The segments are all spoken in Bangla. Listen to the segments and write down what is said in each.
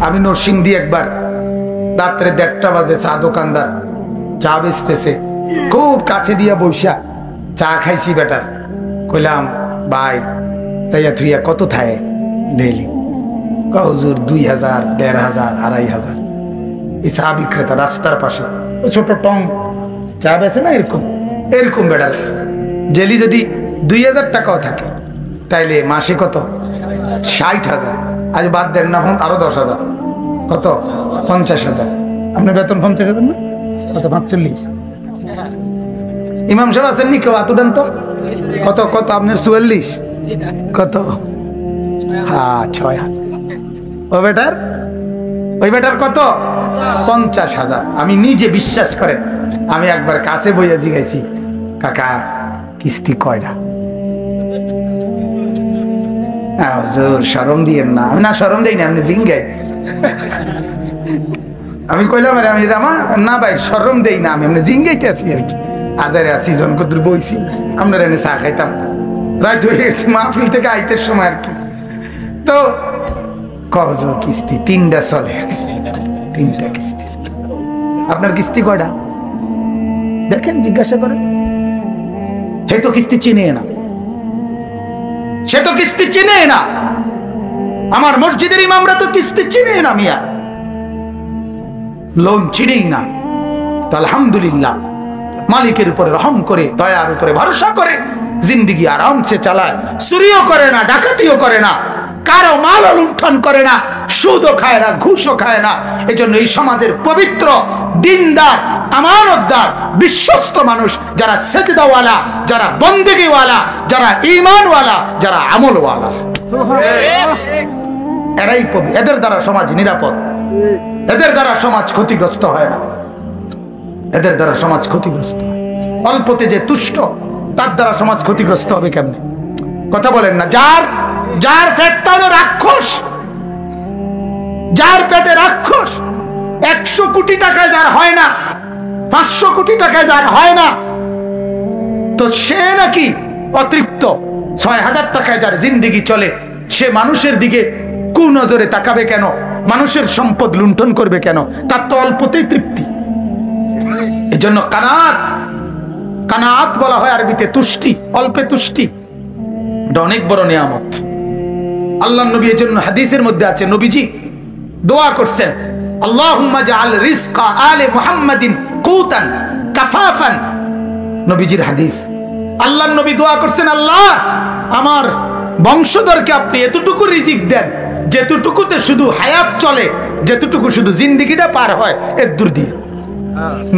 আমি নরসিংদী একবার রাত্রে 1:30 বাজে চা দোকানদার চা বেচতেছে, খুব কাছে দিয়া বৈশা চা খাইছি বেটার। কইলাম ভাই চাইয়া থুইয়া কত থায় ডেইলি? হুজুর 2000, 1500, 2500। এই চা বিক্রেতা রাস্তার পাশে ছোট টং চা বেছে না, এরকম এরকম বেটার ডেলি যদি 2000 টাকাও থাকে তাইলে মাসে কত? 60,000। আজ বাদ দেন না, আরো 10,000, কত? 50,000। আপনার বেতন 50,000 না? কত? 45। ইমাম সাহেব আছেন নি কেউ? এত দেন তো। কত কত আপনার? 44। কত? হ্যাঁ 6,000। ওই বেটার কত? 50,000। আমি নিজে বিশ্বাস করেন, আমি একবার কাছে বইয়া জিগাইছি, কাকা কিস্তি কয়টা? শরম দিয়েন না। আমি না শরম দিই না, আপনি জিঙ্গাই। আমি কইলাম আরে আমি আমার না ভাই শরম দেই না, আমি এমনি জিঙ্গাইতে আছি আর কি। আজারে আছি জন কদুর বইছি, আমরা এনে চা খাইতাম, রাত হয়ে গেছি মাহফিল থেকে আইতের সময় আর কি। তো কজোর কিস্তি? 3টা চলে, 3টা কিস্তি। আপনার কিস্তি কয়টা দেখেন, জিজ্ঞাসা করেন। হে তো কিস্তি চিনে না, সে তো কিস্তি চিনে না। আমার মসজিদের ইমামরা তো কিস্তি চিনে না, মিয়া লোন চিনেই না। তো আলহামদুলিল্লাহ, মালিকের উপরে রহম করে, দয়ার উপরে ভরসা করে জিন্দিগি আরামসে চালায়। চুরিও করে না, ডাকাতিও করে না, কারো মাল লুণ্ঠন করে না, সুদও খায় না, ঘুষও খায় না। এজন্য এই সমাজের পবিত্র, দিনদার, আমানতদার, বিশ্বস্ত মানুষ যারা সেজদাওয়ালা, যারা বন্দেগীওয়ালা, যারা ঈমানওয়ালা, যারা আমলওয়ালা, এরাই পবিত্র। এদের দ্বারা সমাজ নিরাপদ, এদের দ্বারা সমাজ ক্ষতিগ্রস্ত হয় না, এদের দ্বারা সমাজ ক্ষতিগ্রস্ত হয়। অল্পতে যে তুষ্ট, তার দ্বারা সমাজ ক্ষতিগ্রস্ত হবে কেমনে? কথা বলেন না। যার পেটটা হলো রাক্ষস, যার পেটে রাক্ষস, 100 কোটি টাকায় যার হয় না, 500 কোটি টাকায় যার হয় না, তো সে নাকি অতৃপ্ত। 6,000 টাকায় যার জিন্দিগি চলে, সে মানুষের দিকে কুনজরে তাকাবে কেন? মানুষের সম্পদ লুণ্ঠন করবে কেন? তার তো অল্পতেই তৃপ্তি। এজন্য কানাত বলা হয় আরবিতে তুষ্টি, অল্পে তুষ্টি। এটা অনেক বড় নিয়ামত। আল্লাহ নবী এর জন্য হাদিসের মধ্যে আছে, নবীজি দোয়া করছেন, আল্লাহুম্মা জাআল রিজকা আলে মুহাম্মাদিন কুতান কাফাফান। নবীজির হাদিস, আল্লাহ নবী দোয়া করছেন, আল্লাহ আমার বংশধরকে আপনি এতটুকু রিজিক দেন যেতটুকুতে শুধু হায়াত চলে, যেতটুকু শুধু জিন্দেগিটা পার হয়, এর দূর দিয়ে।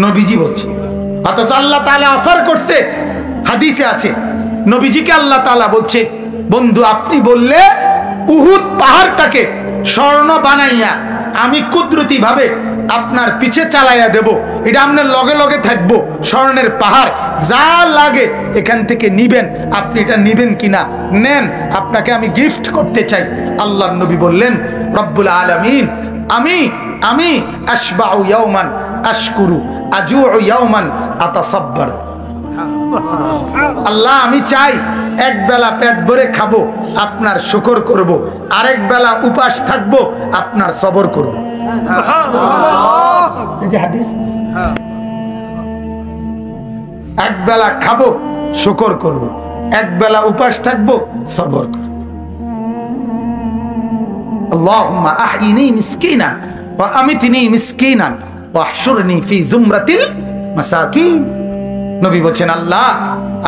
নবীজি বলছে, অথচ আল্লাহ তাআলা অফার করছে, হাদিসে আছে, নবীজিকে আল্লাহ তাআলা বলছে, বন্ধু আপনি বললে উহুদ পাহাড়টাকে স্বর্ণ বানাইয়া আমি কুদরতি ভাবে আপনার পিছে চালাইয়া দেব, এটা আপনার লগে লগে থাকবো, স্বর্ণের পাহাড়, যা লাগে এখান থেকে নিবেন, আপনি এটা নিবেন কিনা নেন, আপনাকে আমি গিফট করতে চাই। আল্লাহর নবী বললেন, রব্বুল আলামিন, আমি আশবাউ ইয়াওমান আশকুরু আজুউ ইয়াওমান আতাসাব্বার। আল্লাহ আমি চাই এক বেলা পেট ভরে খাবো, আপনার শুকর করব, আরেক বেলা উপাস থাকবো, আপনার সবর করব। এই যে হাদিস, এক বেলা খাবো, শুকর করব, এক বেলা উপাস থাকবো, সবর করব। আল্লাহুম্মা আহইনি মিসকিনান ওয়া আমিতনি মিসকিনান ওয়া আহশুরনি ফি জুমরাতিল মাসাকিন। নবী বলছেন, আল্লাহ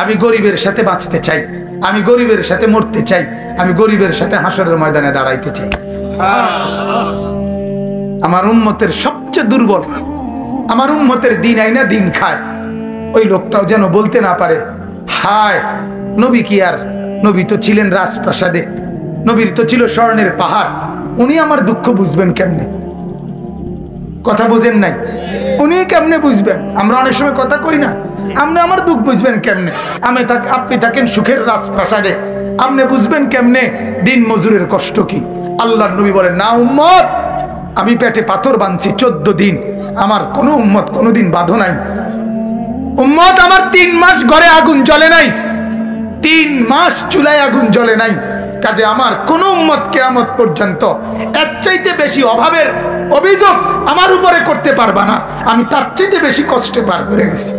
আমি গরিবের সাথে বাঁচতে চাই, আমি গরিবের সাথে মরতে চাই, আমি গরিবের সাথে হাসরের ময়দানে দাঁড়াইতে চাই। আমার উম্মতের সবচেয়ে দুর্বল, আমার উম্মতের দিন আইনা দিন খায়, ওই লোকটাও যেন বলতে না পারে, হায় নবী কি আর, নবী তো ছিলেন রাজপ্রাসাদে, নবীর তো ছিল স্বর্ণের পাহাড়, উনি আমার দুঃখ বুঝবেন কেমনে? কথা বুঝেন নাই? উনি কেমনে বুঝবেন? আমরা অনেক সময় কথা কই না, আপনি আমার দুঃখ বুঝবেন কেমনে? আপনি থাকেন সুখের রাজপ্রাসাদে, আপনি বুঝবেন কেমনে দিন মজুরের কষ্ট কি? আল্লাহর নবী বলেন, না উম্মত, আমি পেটে পাথর বাঁধছি 14 দিন, আমার কোনো উম্মত কোনোদিন বাঁধো নাই। উম্মত আমার 3 মাস ঘরে আগুন জ্বলে নাই, 3 মাস চুলায় আগুন জ্বলে নাই, কাজে আমার কোন উম্মত কিয়ামত পর্যন্ত এর চাইতে বেশি অভাবের অভিযোগ আমার উপরে করতে পারবা না। আমি তার চাইতে বেশি কষ্টে পার করে গেছি।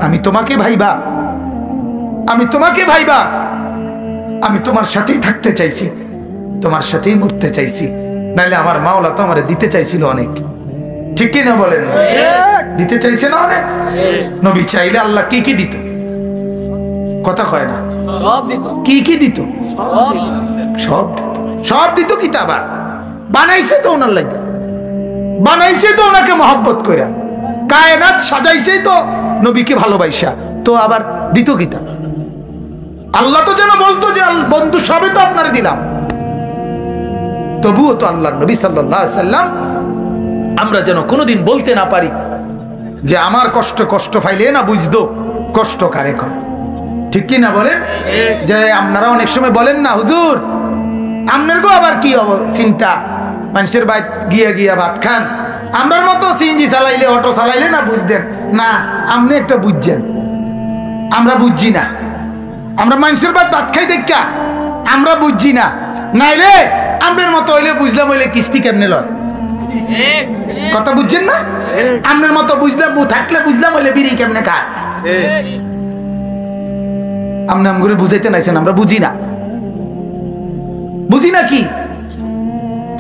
আমি তোমাকে ভাইবা, আমি তোমাকে ভাইবা, আমি তোমার সাথেই থাকতে চাইছি, তোমার সাথেই মরতে চাইছি। নাইলে আমার মাওলা তো আমারে দিতে চাইছিল অনেক, ঠিক কি না বলেন? দিতে চাইছে না অনেক। নবী চাইলে আল্লাহ কি কি দিত? কথা কয় না, কি কি দিত? সব দিত, সব দিত। কি তা আবার বানাইছে তো ওনার লাগে, বানাইছে তো ওনাকে মহব্বত কইরা, কায়নাত সাজাইছে তো নবীকে ভালোবাসা, তো আবার দিত কি তা? আল্লাহ তো যেন বলতো যে বন্ধু সবে তো আপনারে দিলাম, তবুও তো আল্লাহ নবী সাল্লাল্লাহু আলাইহি সাল্লাম আমরা যেন কোনোদিন বলতে না পারি যে আমার কষ্ট কষ্ট পাইলে না বুঝতো কষ্ট কারে কয়, ঠিক কি না বলেন? যে আপনারা অনেক সময় বলেন না হুজুর আপনার গো আবার কি হবো চিন্তা, মানুষের বাইত গিয়া গিয়া ভাত খান, আমরার মতো সিএনজি চালাইলে অটো চালাইলে না বুঝতেন না, আপনি একটা বুঝছেন, আমরা বুঝছি না। আমরা মানুষের বাইত ভাত খাই দেখা আমরা বুঝছি না, নাইলে আপনার মতো হইলে বুঝলাম, হইলে কিস্তি কেমনে লয়, কথা বুঝছেন না? আপনার মতো বুঝলাম থাকলে বুঝলাম, হইলে বিড়ি কেমনে খায়, আপনি আমগুলো বুঝাইতে নাইছেন, আমরা বুঝি না। বুঝি না কি?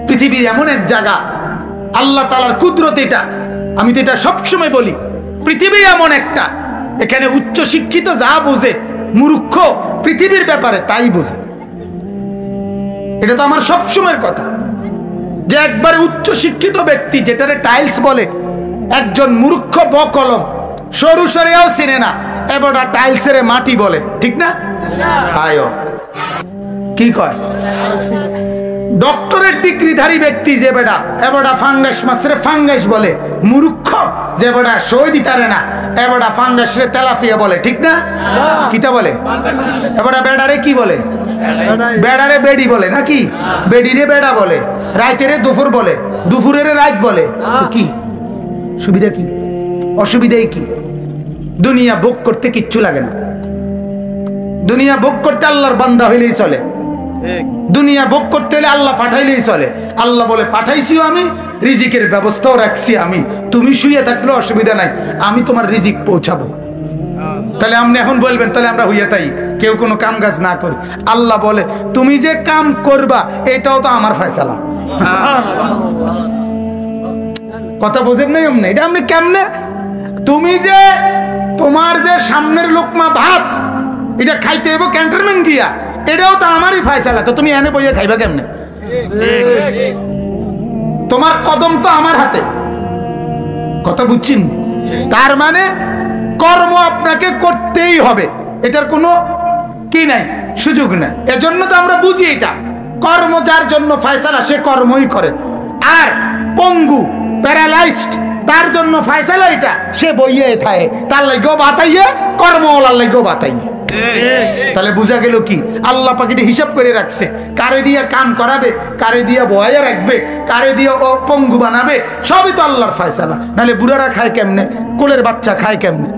পৃথিবী এমন এক জায়গা, আল্লাহ তাআলার কুদরত এটা, আমি তো এটা সবসময় বলি, পৃথিবী এমন একটা, এখানে উচ্চ শিক্ষিত যা বোঝে, মূর্খ পৃথিবীর ব্যাপারে তাই বোঝে। এটা তো আমার সবসময়ের কথা, যে একবারে উচ্চ শিক্ষিত ব্যক্তি যেটারে টাইলস বলে, একজন মূর্খ বকলম সরু সরেও চিনে না, এবার টাইলসের মাটি বলে, ঠিক না? আয়ো কি কয়? ডক্টরেট ডিগ্রিধারী ব্যক্তি যে বেটা এবারটা ফাঙ্গাস মাছরে ফাঙ্গাস বলে, মূর্খ যে বেটা সই দিতারে না এবারটা ফাঙ্গাস রে তেলাফিয়া বলে, ঠিক না? কিতা বলে? এবারটা বেড়ারে কি বলে? বেড়ারে বেড়ি বলে নাকি? বেড়িরে বেড়া বলে, রাইতেরে দুপুর বলে, দুপুরের রাত বলে। তো কি সুবিধা, কি অসুবিধাই কি? দুনিয়া ভোগ করতে কিচ্ছু লাগে না, দুনিয়া ভোগ করতে আল্লাহর বান্দা হইলেই চলে, দুনিয়া ভোগ করতে হলে আল্লাহ পাঠাইলেই চলে। আল্লাহ বলে পাঠাইছিও আমি, রিজিকের ব্যবস্থাও রাখছি আমি, তুমি শুয়ে থাকলে অসুবিধা নাই, আমি তোমার রিজিক পৌঁছাবো। তাহলে আপনি এখন বলবেন তাহলে আমরা হইয়া তাই কেউ কোনো কাম কাজ না করি। আল্লাহ বলে তুমি যে কাম করবা এটাও তো আমার ফয়সালা। কথা বোঝেন নাই আপনি? এটা আপনি কেমনে, তুমি যে তোমার যে সামনের লোকমা ভাত এটা খাইতে হইব ক্যান্টনমেন্ট গিয়া, এটাও তো আমারই ফয়সালা, তো তুমি এনে বইয়া খাইবা কেমনে? তোমার কদম তো আমার হাতে, কথা বুঝছেন? তার মানে কর্ম আপনাকে করতেই হবে, এটার কোনো কি নাই, সুযোগ নাই। এজন্য তো আমরা বুঝি এটা, কর্ম যার জন্য ফয়সালা সে কর্মই করে, আর পঙ্গু প্যারালাইজড তার জন্য ফয়সালা এটা, সে বইয়ে থাকে, তার লাগেও বাতাইয়ে, কর্মওয়ালার লাগেও বাতাইয়ে। তাহলে বুঝা গেল কি, আল্লাহ পাক এটা হিসাব করে রাখছে, কারে দিয়ে কাম করাবে, কারে দিয়ে বয়া রাখবে, কারে দিয়ে ও পঙ্গু বানাবে, সবই তো আল্লাহর ফয়সালা। নাহলে বুড়ারা খায় কেমনে, কোলের বাচ্চা খায় কেমনে?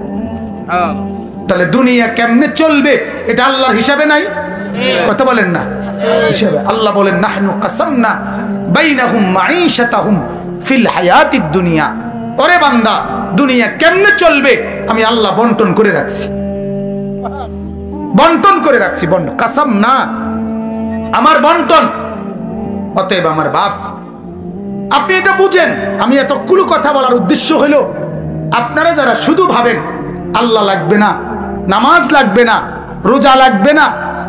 তাহলে দুনিয়া কেমনে চলবে এটা আল্লাহর হিসাবে নাই, কথা বলেন না? হিসাবে। আল্লাহ বলেন নাহনু কাসামনা বাইনাহুম মাঈশাতাহুম ফিল হায়াতিদ দুনিয়া, ওরে বান্দা দুনিয়া কেমনে চলবে আমি আল্লাহ বন্টন করে রাখছি, বন্টন করে রাখছি, বন্টন কাসাম না, আমার বন্টন। অতএব আমার বাপ, আপনি এটা বুঝেন। আমি এতগুলো কথা বলার উদ্দেশ্য হলো আপনারা যারা শুধু ভাবেন আল্লাহ লাগবে না, নামাজ লাগবে না, রোজা লাগবে না,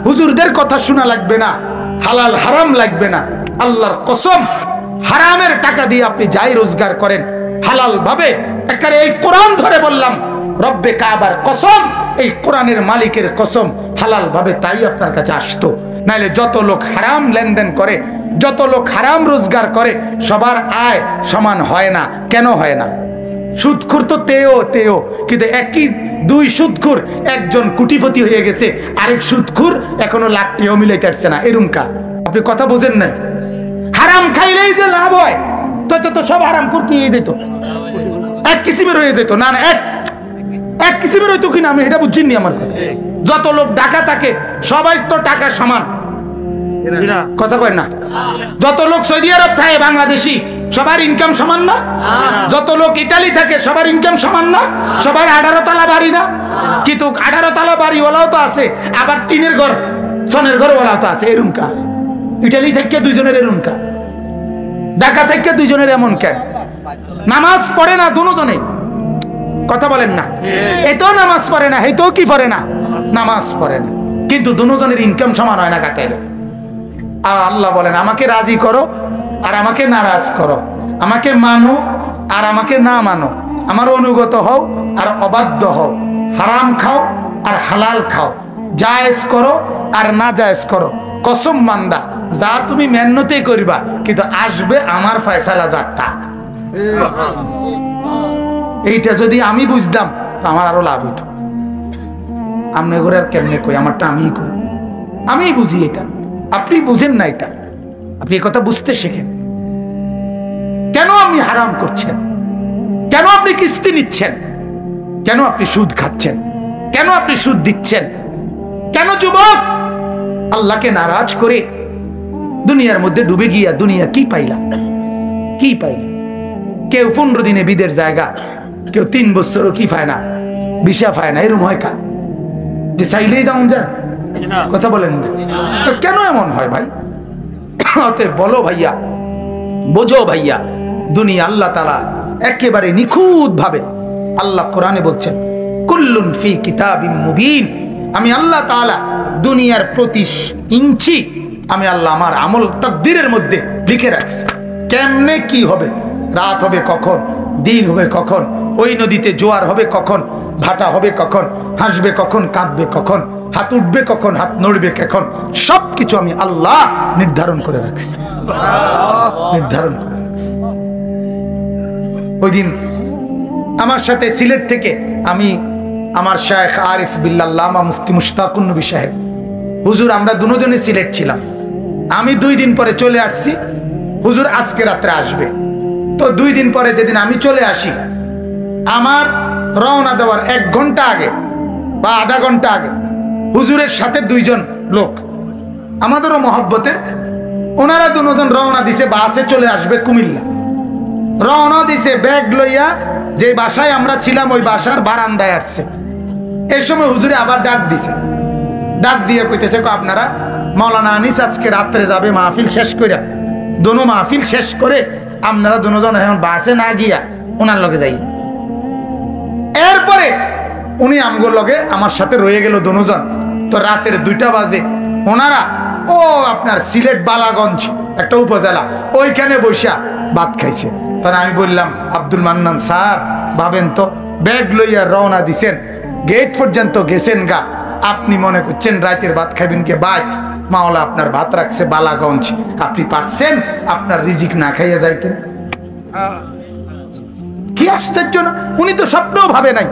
হুজুরদের কথা শোনা লাগবে না, হালাল হারাম লাগবে না, আল্লাহর কসম হারামের টাকা দিয়ে আপনি যাই রোজগার করেন হালাল ভাবে, একেবারে এই কোরআন ধরে বললাম রব্বে কাবার কসম, এই কোরআনের মালিকের কসম, হালাল ভাবে তাই আপনার কাছে আসতো। নাইলে যত লোক হারাম লেনদেন করে, যত লোক হারাম রোজগার করে, সবার আয় সমান হয় না। কেন হয় না? সুদখোর তো তেও, কিন্তু একই দুই সুদখোর, একজন কোটিপতি হয়ে গেছে, আরেক সুদখোর এখনো লাখটিও মিলাইতে পারছে না, এরুমকা। আপনি কথা বোঝেন না? হারাম খাইলেই যে লাভ হয় তো সব হারাম খোর কি হয়ে যেত, এক কিসিমের হয়ে যেত না, এক এক কিসিমের হইতো কিনা আমি এটা বুঝিনি। আমার কথা, যত লোক ঢাকা থাকে সবাই তো টাকা সমান, কথা কয় না? যত লোক সৌদি আরব থাকে বাংলাদেশি সবার ইনকাম সমান না? যত লোক ইটালি থাকে সবার ইনকাম সমান না? সবার 18 তলা বাড়ি না? কিন্তু 18 তলা বাড়ি ওলাও তো আছে, আবার টিনের ঘর সনের ঘর ওলাও তো আছে। এরুমকা ইটালি থেকে দুইজনের, এরুমকা ঢাকা থেকে দুইজনের এমন কেন? নামাজ পড়ে না দুজনে, কথা বলেন না? এতেও নামাজ পড়ে না, হেতেও কি পড়ে না? নামাজ পড়ে না, কিন্তু দুজনের ইনকাম সমান হয় না কাতাইলে। আর আল্লাহ বলেন আমাকে রাজি করো আর আমাকে নারাজ করো, আমাকে মানো আর আমাকে না মানো, আমার অনুগত হও আর অবাধ্য হও, হারাম খাও আর হালাল খাও, জায়েজ করো আর না জায়েজ করো। কসম বান্দা, যা তুমি মেহনতেই করবা, কিন্তু আসবে আমার ফয়সালা যারটা। এইটা যদি আমি বুঝতাম তো আমার আরো লাভ হইতো। আপনি করে আর কেমনে কই, আমারটা আমিই কই, আমিই বুঝি এটা, আপনি বুঝেন না এটা। আপনি কথা বুঝতে শেখেন। কেন আপনি হারাম করছেন? কেন আপনি কিস্তি নিচ্ছেন? কেন আপনি সুদ খাচ্ছেন? কেন আপনি সুদ দিচ্ছেন? কেন যুবক আল্লাহকে নারাজ করে দুনিয়ার মধ্যে ডুবে গিয়া দুনিয়া কি পাইলা? কি পাইলা? কেউ 15 দিনে বিদের জায়গা, কেউ 3 বছরও কি পায় না, ভিসা পায় না। এরম হয় কা যে চাইলেই যেমন যায়, কথা বলেন না? তো কেন এমন হয় ভাই? অতএব বলো ভাইয়া, বোঝো ভাইয়া, দুনিয়া আল্লাহ তাআলা একেবারে নিখুঁত ভাবে আল্লাহ কোরআনে বলছেন কুল্লুন ফি কিতাবিম মুবিন। আমি আল্লাহ তাআলা দুনিয়ার প্রতি ইঞ্চি আমি আল্লাহ আমার আমল তাকদীরের মধ্যে লিখে রাখছি। কেমনে কি হবে, রাত হবে কখন, দিন হবে কখন, ওই নদীতে জোয়ার হবে কখন, ভাটা হবে কখন, হাসবে কখন, কাঁদবে কখন, হাত উঠবে কখন, হাত নড়বে কখন, সবকিছু আমি আল্লাহ নির্ধারণ করে রাখছি, নির্ধারণ করে রাখছি। ওই দিন আমার সাথে সিলেট থেকে আমি আমার শায়েখ আরিফ বিল্লাহ আল্লামা মুফতি মুশতাকুন নবী সাহেব হুজুর, আমরা দুজনে সিলেট ছিলাম। আমি 2 দিন পরে চলে আসছি, হুজুর আজকে রাত্রে আসবে। তো 2 দিন পরে যেদিন আমি চলে আসি, আমার রওনা দেওয়ার 1 ঘন্টা আগে বা আধা ঘন্টা আগে হুজুরের সাথে 2 জন লোক আমাদেরও মহব্বতের, ওনারা 2 জন রওনা দিছে, বাসে চলে আসবে কুমিল্লা। রওনা দিছে ব্যাগ লইয়া, যে বাসায় আমরা ছিলাম ওই বাসার বারান্দায় আসছে। এই সময় হুজুরে আবার ডাক দিছে, ডাক দিয়ে কইতেছে আপনারা মাওলানা আনিস আজকে রাত্রে যাবে মাহফিল শেষ করে, দোনো মাহফিল শেষ করে আপনারা 2 জন এখন বাসে না গিয়া ওনার লগে যাই। এরপরে উনি আমগোর লগে আমার সাথে রয়ে গেল 2 জন। তো রাতের 2টা বাজে ওনারা ও আপনার সিলেট বালাগঞ্জ একটা উপজেলা, ওইখানে বসা ভাত খাইছে। তখন আমি বললাম আব্দুল মান্নান স্যার, ভাবেন তো ব্যাগ লইয়া রওনা দিছেন, গেট পর্যন্ত গেছেন গা, আপনি মনে করছেন রাতের ভাত খাইবেন কে? বাদ মাওলা আপনার ভাত রাখছে বালাগঞ্জ, আপনি পারছেন আপনার রিজিক না খাইয়া যাইতেন। কি আশ্চর্য না! উনি তো স্বপ্নও ভাবে নাই,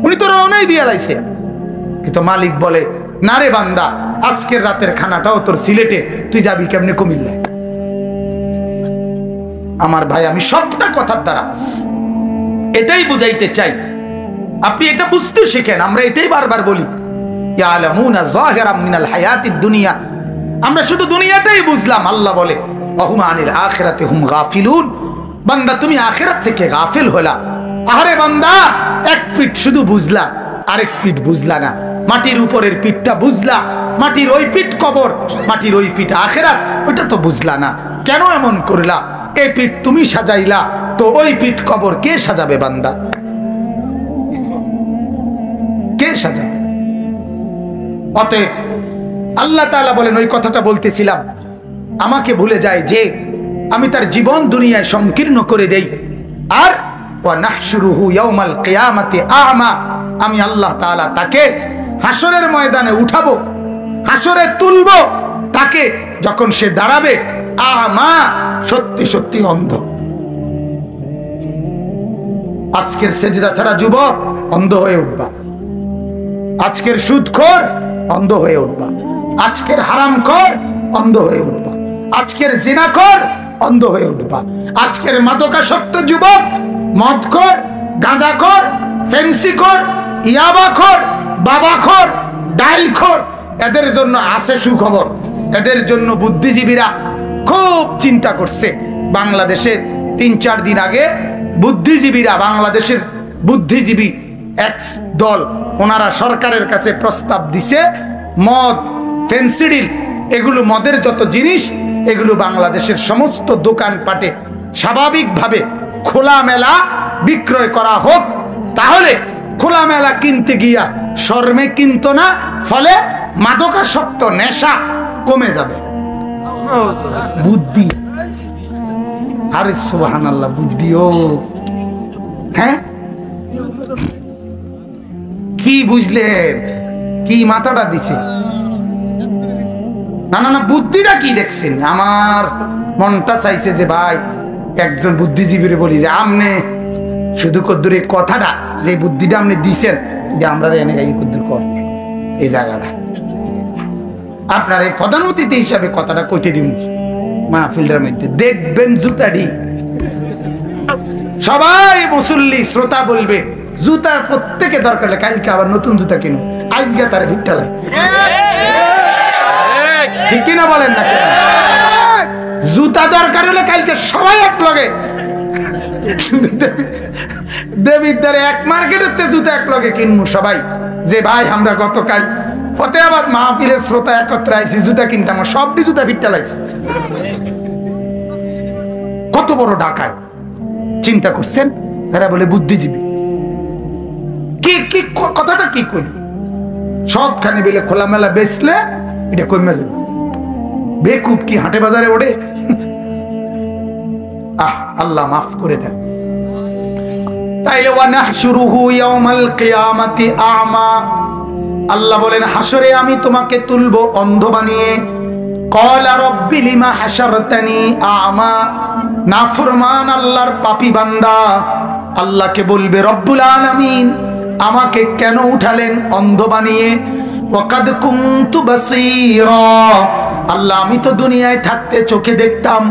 উনি তো রওনাই দিয়ে লাইছে। কিন্তু মালিক বলে না রে বান্দা, আজকের রাতের খানাটাও তোর সিলেটে, তুই যাবি কেমনে কুমিল্লায়? আমার ভাই, আমি সবটা কথার দ্বারা এটাই বুঝাইতে চাই, আপনি এটা বুঝতে শিখেন। আমরা এটাই বারবার বলি, ইয়ালামুনা যাহিরাম মিনাল হায়াতিদ দুনিয়া, আমরা শুধু দুনিয়াটাই বুঝলাম। আল্লাহ বলে ওয়াহুম আনিল আখিরাতি হুম গাফিলুন, বান্দা তুমি আখিরাত থেকে গাফিল হলা। আরে বান্দা, 1 পিঠ শুধু বুঝলা, আরেক পিঠ বুঝলা না। মাটির উপরের পিঠটা বুঝলা, মাটির ওই পিঠ কবর, মাটির ওই পিঠ আখিরাত, ওইটা তো বুঝলা না। কেন এমন করলা? এই পিঠ তুমি সাজাইলা, তো ওই পিঠ কবর কে সাজাবে বান্দা? কে সাজাবে? অতএব আল্লাহ তাআলা বলেন, ওই কথাটা বলতেছিলাম, আমাকে ভুলে যায় যে আমি তার জীবন দুনিয়ায় সংকীর্ণ করে দেই। আর ওয়া নাহশুরুহু ইয়াউমাল কিয়ামাতি আ'মা, আমি আল্লাহ তাআলা তাকে হাসরের ময়দানে উঠাবো, হাসরে তুলবো তাকে, যখন সে দাঁড়াবে আ'মা, সত্যি সত্যি অন্ধ। আজকের সেজদা ছাড়া যুবক অন্ধ হয়ে উঠবা, আজকের সুদখোর অন্ধ হয়ে উঠবা, আজকের হারামখোর অন্ধ হয়ে উঠবা, আজকের জিনাখোর অন্ধ হয়ে উঠবা, আজকের মাদকাসক্ত যুবক, মদখোর, গাঁজাখোর, ফেন্সিখোর, ইয়াবাখোর, বাবাখোর, ডাইলখোর, এদের জন্য আছে সুখবর। এদের জন্য বুদ্ধিজীবীরা খুব চিন্তা করছে। বাংলাদেশের 3-4 দিন আগে বুদ্ধিজীবীরা, বাংলাদেশের বুদ্ধিজীবী এক দল, ওনারা সরকারের কাছে প্রস্তাব দিছে, মদ, ফেন্সিডিল, এগুলো মদের যত জিনিস, এগুলো বাংলাদেশের সমস্ত দোকানপাটে স্বাভাবিকভাবে খোলামেলা বিক্রয় করা হোক। তাহলে খোলামেলা কিনতে গিয়া শর্মে কিনতো না, ফলে মাদকাসক্ত নেশা কমে যাবে। বুদ্ধি, আরে সুবহানাল্লাহ, বুদ্ধিও। হ্যাঁ, কি বুঝলেন? কি মাথাটা দিছে? না না না, বুদ্ধিটা কি দেখছেন? আমার মনটা চাইছে যে ভাই একজন বুদ্ধিজীবীর বলি যে আমনে শুধু কদ্দুর এই কথাটা, যে বুদ্ধিটা আপনি দিছেন, যে আমরা এনে গাই কদ্দুর কর এই জায়গাটা আপনার এই প্রধান অতিথি হিসাবে কথাটা কইতে দিন মাহফিলটার মধ্যে। দেখবেন জুতাডি সবাই মুসল্লি শ্রোতা বলবে জুতা প্রত্যেকে দরকার হলে কালকে আবার নতুন জুতা কিনুন, আজকে তারা ভিট্টালায়। ঠিক কিনা বলেন না? জুতা দরকার হলে কালকে সবাই এক লগে দেবীর দ্বারে এক মার্কেটের জুতা এক লগে কিনবো সবাই, যে ভাই আমরা গতকাল ফতেহাবাদ মাহফিলের শ্রোতা একত্রে আইছি, জুতা কিনতাম, সবটি জুতা ভিট্টালাইছি। কত বড় ডাকাত চিন্তা করছেন? এরা বলে বুদ্ধিজীবী। কি কি কথাটা কি করি? সবখানে বেলে খোলামেলা বেচলে এটা কমে যাবে। বেকুব কি হাটে বাজারে ওঠে? আল্লাহ মাফ করে দেন। তাইলে ওয়ানাহশুরুহু ইয়াউমাল কিয়ামাতি আ'মা, আল্লাহ বলেন হাসরে আমি তোমাকে তুলবো অন্ধ বানিয়ে। ক্বালা রাব্বি লিমা হাশারতানি আ'মা, নাফরমান আল্লাহর পাপী বান্দা আল্লাহকে বলবে রব্বুল আলামিন আমাকে কেন উঠালেন অন্ধ বানিয়ে? ওয়াকাদ কুনতু বাসীরা, আল্লাহ আমি তো দুনিয়ায় থাকতে চোখে দেখতাম।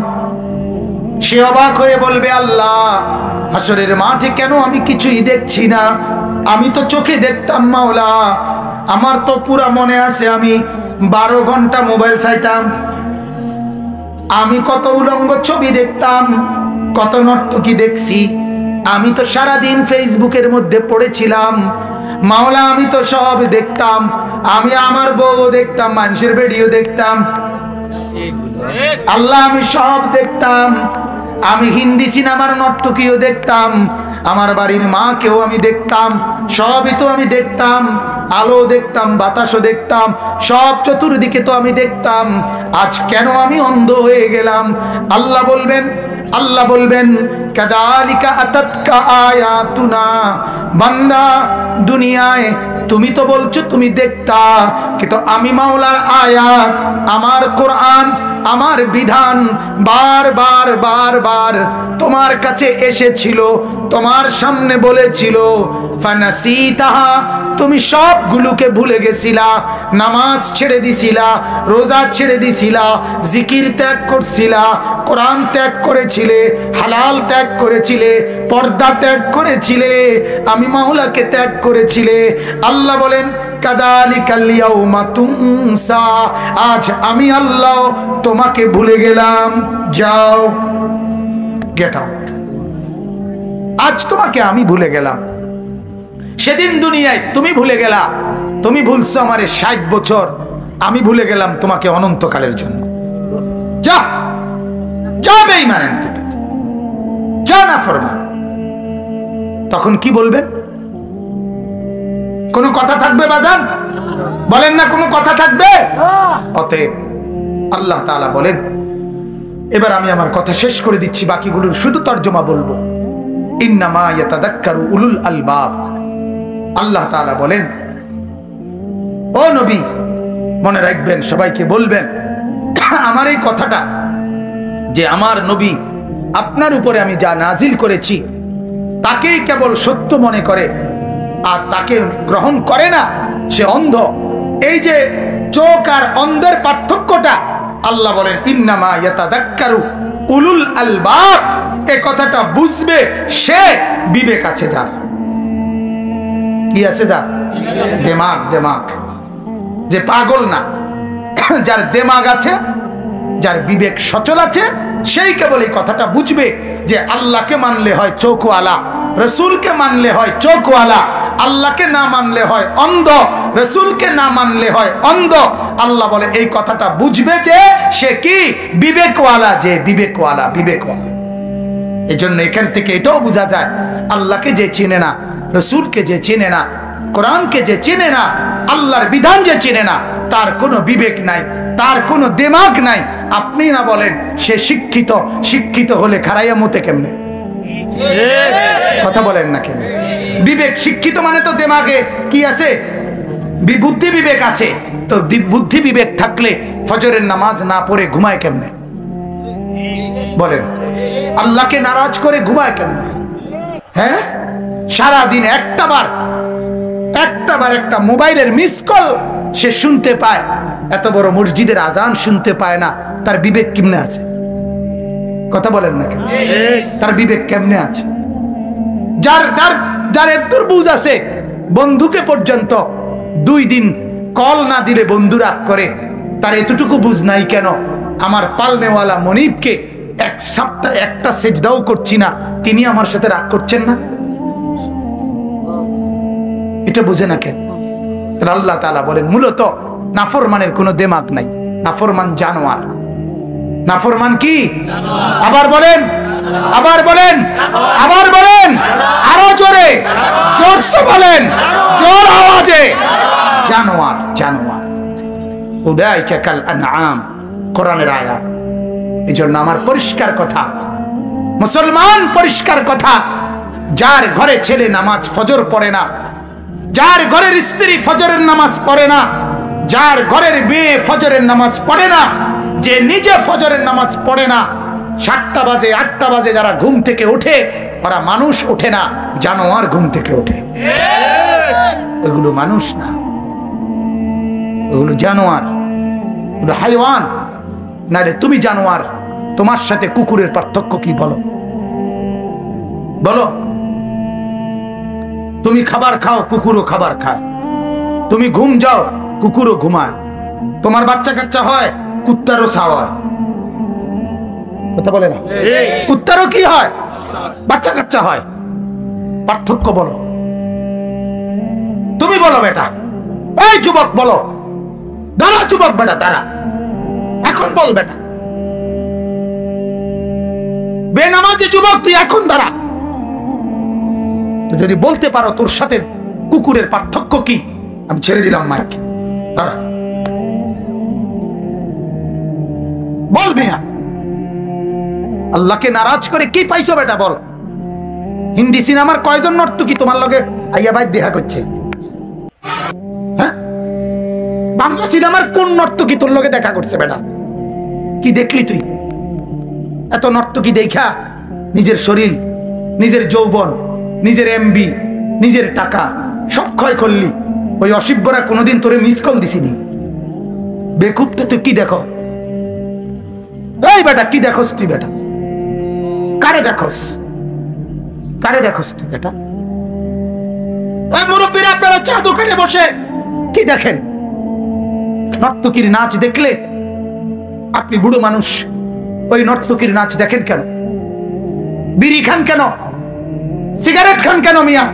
সে অবাক হয়ে বলবে আল্লাহ হাসরের মাঠে কেন আমি কিছুই দেখছি না? আমি তো চোখে দেখতাম মাওলা, আমার তো পুরা মনে আছে আমি 12 ঘন্টা মোবাইল চাইতাম, আমি কত উলঙ্গ ছবি দেখতাম, কত নর্তকী দেখছি, আমি তো সারাদিন ফেসবুকের মধ্যে পড়েছিলাম মাওলা, আমি তো সব দেখতাম, আমি আমার বউ দেখতাম, মানুষের ভিডিও দেখতাম, আল্লাহ আমি সব দেখতাম, আমি হিন্দি সিনেমার নর্তকীও দেখতাম, আমার বাড়ির মাকেও আমি দেখতাম, সবই তো আমি দেখতাম, আলো দেখতাম, বাতাসও দেখতাম, সব চতুর্দিকে তো আমি দেখতাম, আজ কেন আমি অন্ধ হয়ে গেলাম? আল্লাহ বলবেন কাযালিকা আতাতকা আয়াতুনা, বান্দা দুনিয়ায় তুমি তো বলছো তুমি দেখতা, কিন্তু আমি মাওলার আয়াত, আমার কোরআন, আমার বিধান বারবার বারবার তোমার কাছে এসেছিল, তোমার সামনে বলেছিল, ফানাসিতাহা, তুমি সবগুলোকে ভুলে গেছিলা, নামাজ ছেড়ে দিছিলা, রোজা ছেড়ে দিছিলা, জিকির ত্যাগ করছিলা, কোরআন ত্যাগ করেছিলে, হালাল ত্যাগ করেছিলে, পর্দা ত্যাগ করেছিলে, আমি মাওলাকে ত্যাগ করেছিলে। আল্লাহ বলেন কাযালিকাল ইয়াউমা তুনসা, আজ আমি আল্লাহ তোমাকে ভুলে গেলাম, যাও গেট আউট, আজ তোমাকে আমি ভুলে গেলাম। সেদিন দুনিয়ায় তুমি ভুলে গেলা, তুমি ভুলছো আমারে 60 বছর, আমি ভুলে গেলাম তোমাকে অনন্তকালের জন্য। যা যা বেঈমান, যা নাফরমান। তখন কি বলবেন? কোনো কথা থাকবে বাজান? বলেন না কোনো কথা থাকবে? অতএব আল্লাহ তাআলা বলেন, এবার আমি আমার কথা শেষ করে দিচ্ছি, বাকিগুলোর শুধু তর্জমা বলবো। ইন্নামা ইয়াতাযাক্কারু উলুল আলবাব, আল্লাহ তাআলা বলেন ও নবী মনে রাখবেন, সবাইকে বলবেন আমার এই কথাটা, যে আমার নবী আপনার উপরে আমি যা নাজিল করেছি তাকেই কেবল সত্য মনে করে, আর তাকে গ্রহণ করে না সে অন্ধ। এই যে চোখ আর অন্ধের পার্থক্যটা আল্লাহ বলেন ইন্নামা ইয়াতাযাক্কারু উলুল আলবাব, এই কথাটা বুঝবে সে বিবেক আছে যার। কি আছে যার? দেমাগ। দেমাগ যে পাগল না, যার দেমাগ আছে, যার বিবেক সচল আছে, সেই কেবল এই কথাটা বুঝবে যে আল্লাহকে মানলে হয় চোখওয়ালা, রসুলকে মানলে হয় চোখওয়ালা, আল্লাহকে না মানলে হয় অন্ধ, রসুলকে না মানলে হয় অন্ধ। আল্লাহ বলে এই কথাটা বুঝবে যে সে কি বিবেকওয়ালা, যে বিবেকওয়ালা, বিবেকওয়ালা। এই জন্য এখান থেকে এটাও বোঝা যায় আল্লাহকে যে চিনে না, রসুলকে যে চিনে না, কোরআনকে যে চিনে না, আল্লাহর বিধান যে চিনে না, তার কোনো বিবেক নাই, তার কোনো দেমাগ নাই। আপনি না বলেন সে শিক্ষিত, শিক্ষিত হলে খারাইয়া মতে কেমনে? কথা বলেন না কেন? বিবেক, শিক্ষিত মানে তো দেমাগে কি আছে? বুদ্ধি বিবেক আছে। তো বুদ্ধি বিবেক থাকলে ফজরের নামাজ না পড়ে ঘুমায় কেমনে? বলেন, আল্লাহকে নারাজ করে ঘুমায় কেমনে? হ্যাঁ, সারাদিন একটাবার একটা মোবাইলের মিস কল সে শুনতে পায়, এত বড় মসজিদের আজান শুনতে পায় না, তার বিবেক কেমনে আছে? কথা বলেন না কেন? তার বিবেক কেমনে আছে? যার এত বুঝ আছে, বন্ধুকে পর্যন্ত 2 দিন কল না দিলে বন্ধু রাগ করে, তার এতটুকু বুঝ নাই কেন আমার পালনেওয়ালা মনিবকে 1 সপ্তাহ একটা সেজদাও করছি না, তিনি আমার সাথে রাগ করছেন না? এটা বুঝে না কেন? তাহলে আল্লাহ তাআলা বলেন মূলত নাফরমানের কোনো দেমাগ নাই, নাফরমান জানোয়ার। নাফরমান কি? আবার বলেন, আবার বলেন, আবার বলেন, আরো জোরে, জোরসে বলেন, জোর আওয়াজে, জানোয়ার, জানোয়ার। উলাইকা কাল আনআম, কোরআনের আয়াত। এজন্য আমার পরিষ্কার কথা, মুসলমান পরিষ্কার কথা, যার ঘরে ছেলে নামাজ ফজর পড়ে না, যার ঘরের স্ত্রী ফজরের নামাজ পড়ে না, যার ঘরের মেয়ে ফজরের নামাজ পড়ে না, যে নিজে ফজরের নামাজ পড়ে না, 7টা বাজে 8টা বাজে যারা ঘুম থেকে ওঠে, ওরা মানুষ ওঠে না, জানোয়ার ঘুম থেকে ওঠে। এগুলো মানুষ না, ওগুলো জানোয়ার, ওগুলো হাইওয়ান। না রে, তুমি জানোয়ার, তোমার সাথে কুকুরের পার্থক্য কি বলো? বলো। তুমি খাবার খাও, কুকুরও খাবার খায়। তুমি ঘুম যাও, কুকুরও ঘুমায়। তোমার বাচ্চা কাচ্চা হয়, কুত্তারও ছাওয়া হয়। কথা বলে না? কুত্তারও কি হয়? বাচ্চা কাচ্চা হয়। পার্থক্য বলো। তুমি বলো বেটা, এই যুবক বলো, দাঁড়া যুবক বেটা, দাঁড়া, এখন বল বেটা। বেনামাজি যুবক, তুই এখন দাঁড়া। তো যদি বলতে পারো তোর সাথে কুকুরের পার্থক্য কি, আমি ছেড়ে দিলাম মাইক, দাঁড়া, বল মিয়া। আল্লাহকে নারাজ করে কি পাইছো বেটা, বল। হিন্দি সিনেমার কয়জন নর্তকী তোমার লগে আইয়া ভাই দেখা করছে? হ্যাঁ, বাংলা সিনেমার কোন নর্তকী তোর লগে দেখা করছে বেটা? কি দেখলি তুই? এত নর্তকী দেখা নিজের শরীর, নিজের যৌবন, নিজের এমবি, নিজের টাকা সব ক্ষয় করলি। ওই অসিব্যরা কোনোদিন তোরে মিস কল দিছিনি? বেকুব তো তুই কি দেখো? এই বেটা কি দেখোস তুই বেটা? কারে দেখোস? কারে দেখোস তুই বেটা? এই মুরব্বীরা আপনারা চা দোকানে বসে কি দেখেন? নর্তকীর নাচ দেখলে আপনি বুড়ো মানুষ, ওই নর্তকীর নাচ দেখেন কেন? বিড়ি খান কেন? সিগারেট খান কেন মিয়া?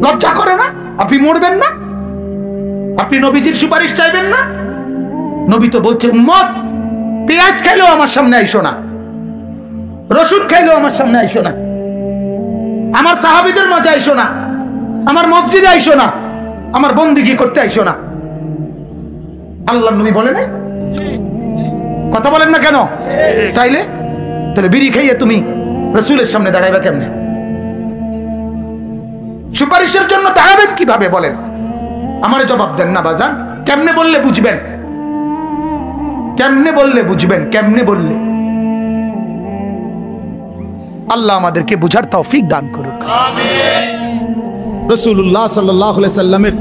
লজ্জা করে না? আপনি মরবেন না? আপনি নবীজির সুপারিশ চাইবেন না? নবী তো বলছে উম্মত পেঁয়াজ খাইলেও আমার সামনে আইসো না, রসুন খাইলেও আমার সামনে আইসো না, আমার সাহাবীদের মাঝে আইসো না, আমার মসজিদে আইসো না, আমার বন্দিগি করতে আইসো না। আল্লাহর নবী বলে নাই? কথা বলেন না কেন? তাইলে তাহলে বিড়ি খাইয়ে তুমি রসুলের সামনে দাঁড়াইবা কেমনে? সুপারিশের জন্য দাঁড়াবেন কিভাবে বলেন? আমার জবাব দেন না বাজান। কেমনে বললে বুঝবেন? কেমনে বললে বুঝবেন? কেমনে বললে? আল্লাহ আমাদেরকে বুঝার তৌফিক দান করুক। রাসূলুল্লাহ সাল্লাল্লাহু আলাইহি সাল্লামের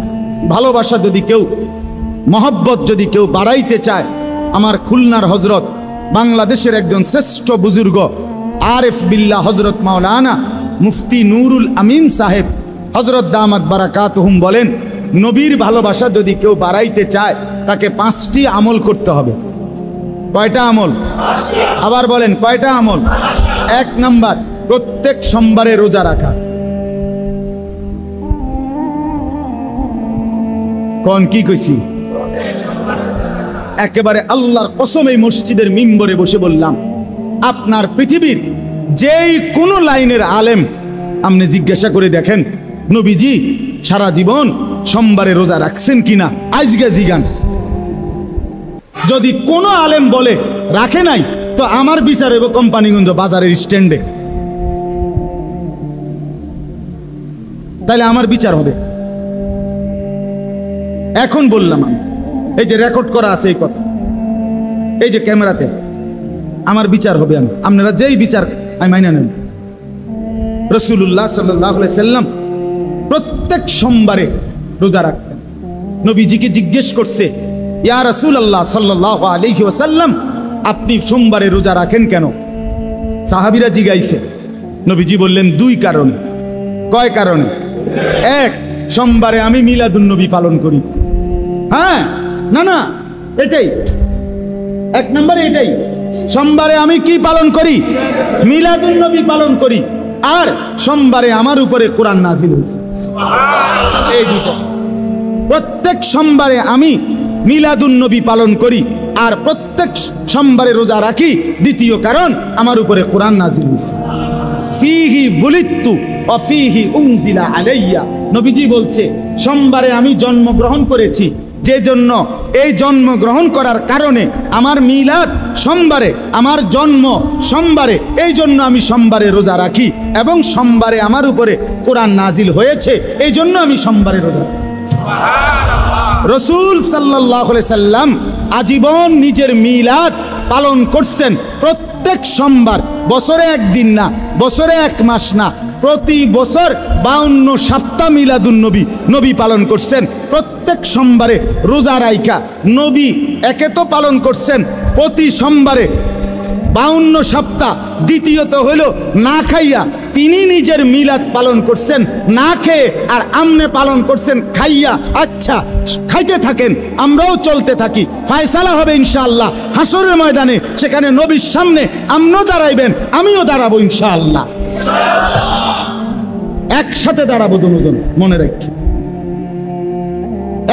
ভালোবাসা যদি কেউ, মহব্বত যদি কেউ বাড়াইতে চায়, আমার খুলনার হজরত, বাংলাদেশের একজন শ্রেষ্ঠ বুজুর্গ আরিফ বিল্লাহ হজরত মাওলানা মুফতি নুরুল আমিন সাহেব হযরত দামাত বারাকাতুহুম বলেন, নবীর ভালোবাসা যদি কেউ বাড়াইতে চায় তাকে 5টি আমল করতে হবে। কয়টা আমল? আবার বলেন, কয়টা আমল? 1 নাম্বার, প্রত্যেক সোমবারে রোজা রাখা। কোন কি কইছি? একেবারে আল্লাহর কসম এই মসজিদের মিম্বরে বসে বললাম, আপনার পৃথিবীর যেই কোনো লাইনের আলেম আপনি জিজ্ঞাসা করে দেখেন নবীজি সারা জীবন সোমবারে রোজা রাখছেন কিনা, আজকে জিগান। যদি কোনো আলেম বলে রাখে নাই, তো আমার বিচার হবে কোম্পানিগঞ্জ বাজারের স্ট্যান্ডে, তাহলে আমার বিচার হবে। এখন বললাম আমি, এই যে রেকর্ড করা আছে এই কথা, এই যে ক্যামেরাতে, আমার বিচার হবে। আপনারা যেই বিচার আমি মাইনা নেন। রাসূলুল্লাহ সাল্লাল্লাহু আলাইহি সাল্লাম প্রত্যেক সোমবারে রোজা রাখতেন। নবীজিকে জিজ্ঞেস করছে, ইয়া রাসূলুল্লাহ সাল্লাল্লাহু আলাইহি ওয়াসাল্লাম, আপনি সোমবারে রোজা রাখেন কেন? সাহাবীরা জিজ্ঞাসে, নবীজি বললেন 2 কারণে। কয় কারণে? 1, সোমবারে আমি মিলাদুন্নবী পালন করি। হ্যাঁ, না এটাই 1 নম্বরে, এটাই সোমবারে আমি কি পালন করি? মিলাদুন্নবী পালন করি। আর সোমবারে আমার উপরে কোরআন নাজিল হয়েছে। এই দুটো, প্রত্যেক সোমবারে আমি মিলাদুন্নবী পালন করি আর প্রত্যেক সোমবারে রোজা রাখি। দ্বিতীয় কারণ, আমার উপরে কোরআন নাজিল হয়েছে। ফিহি বুলিতু ওয়া ফিহি উনজিলা আলাইয়া। নবীজি বলছে, সোমবারে আমি জন্মগ্রহণ করেছি, যে জন্য এই জন্মগ্রহণ করার কারণে আমার মিলাদ সোমবারে, আমার জন্ম সোমবারে, এই জন্য আমি সোমবারে রোজা রাখি, এবং সোমবারে আমার উপরে কোরআন নাজিল হয়েছে, এই জন্য আমি সোমবারে রোজা রাখি। রাসূল সাল্লাল্লাহু আলাইহি সাল্লাম আজীবন নিজের মিলাদ পালন করছেন প্রত্যেক সোমবার। বছরে 1 দিন না, বছরে 1 মাস না, প্রতি বছর 52 সপ্তাহ মিলাদুন্নবী নবী পালন করছেন। প্রত্যেক সোমবারে রোজা রাইখা নবী একে তো পালন করছেন প্রতি সোমবারে 52 সপ্তাহ, দ্বিতীয়ত হইল না খাইয়া তিনি নিজের মিলাদ পালন করছেন না খেয়ে, আর আমনে পালন করছেন খাইয়া। আচ্ছা, খাইতে থাকেন, আমরাও চলতে থাকি, ফায়সালা হবে ইনশাআল্লাহ হাসরের ময়দানে। সেখানে নবীর সামনে আমনও দাঁড়াইবেন, আমিও দাঁড়াবো ইনশাআল্লাহ, একসাথে দাঁড়াবো দুজন। মনে রাখি,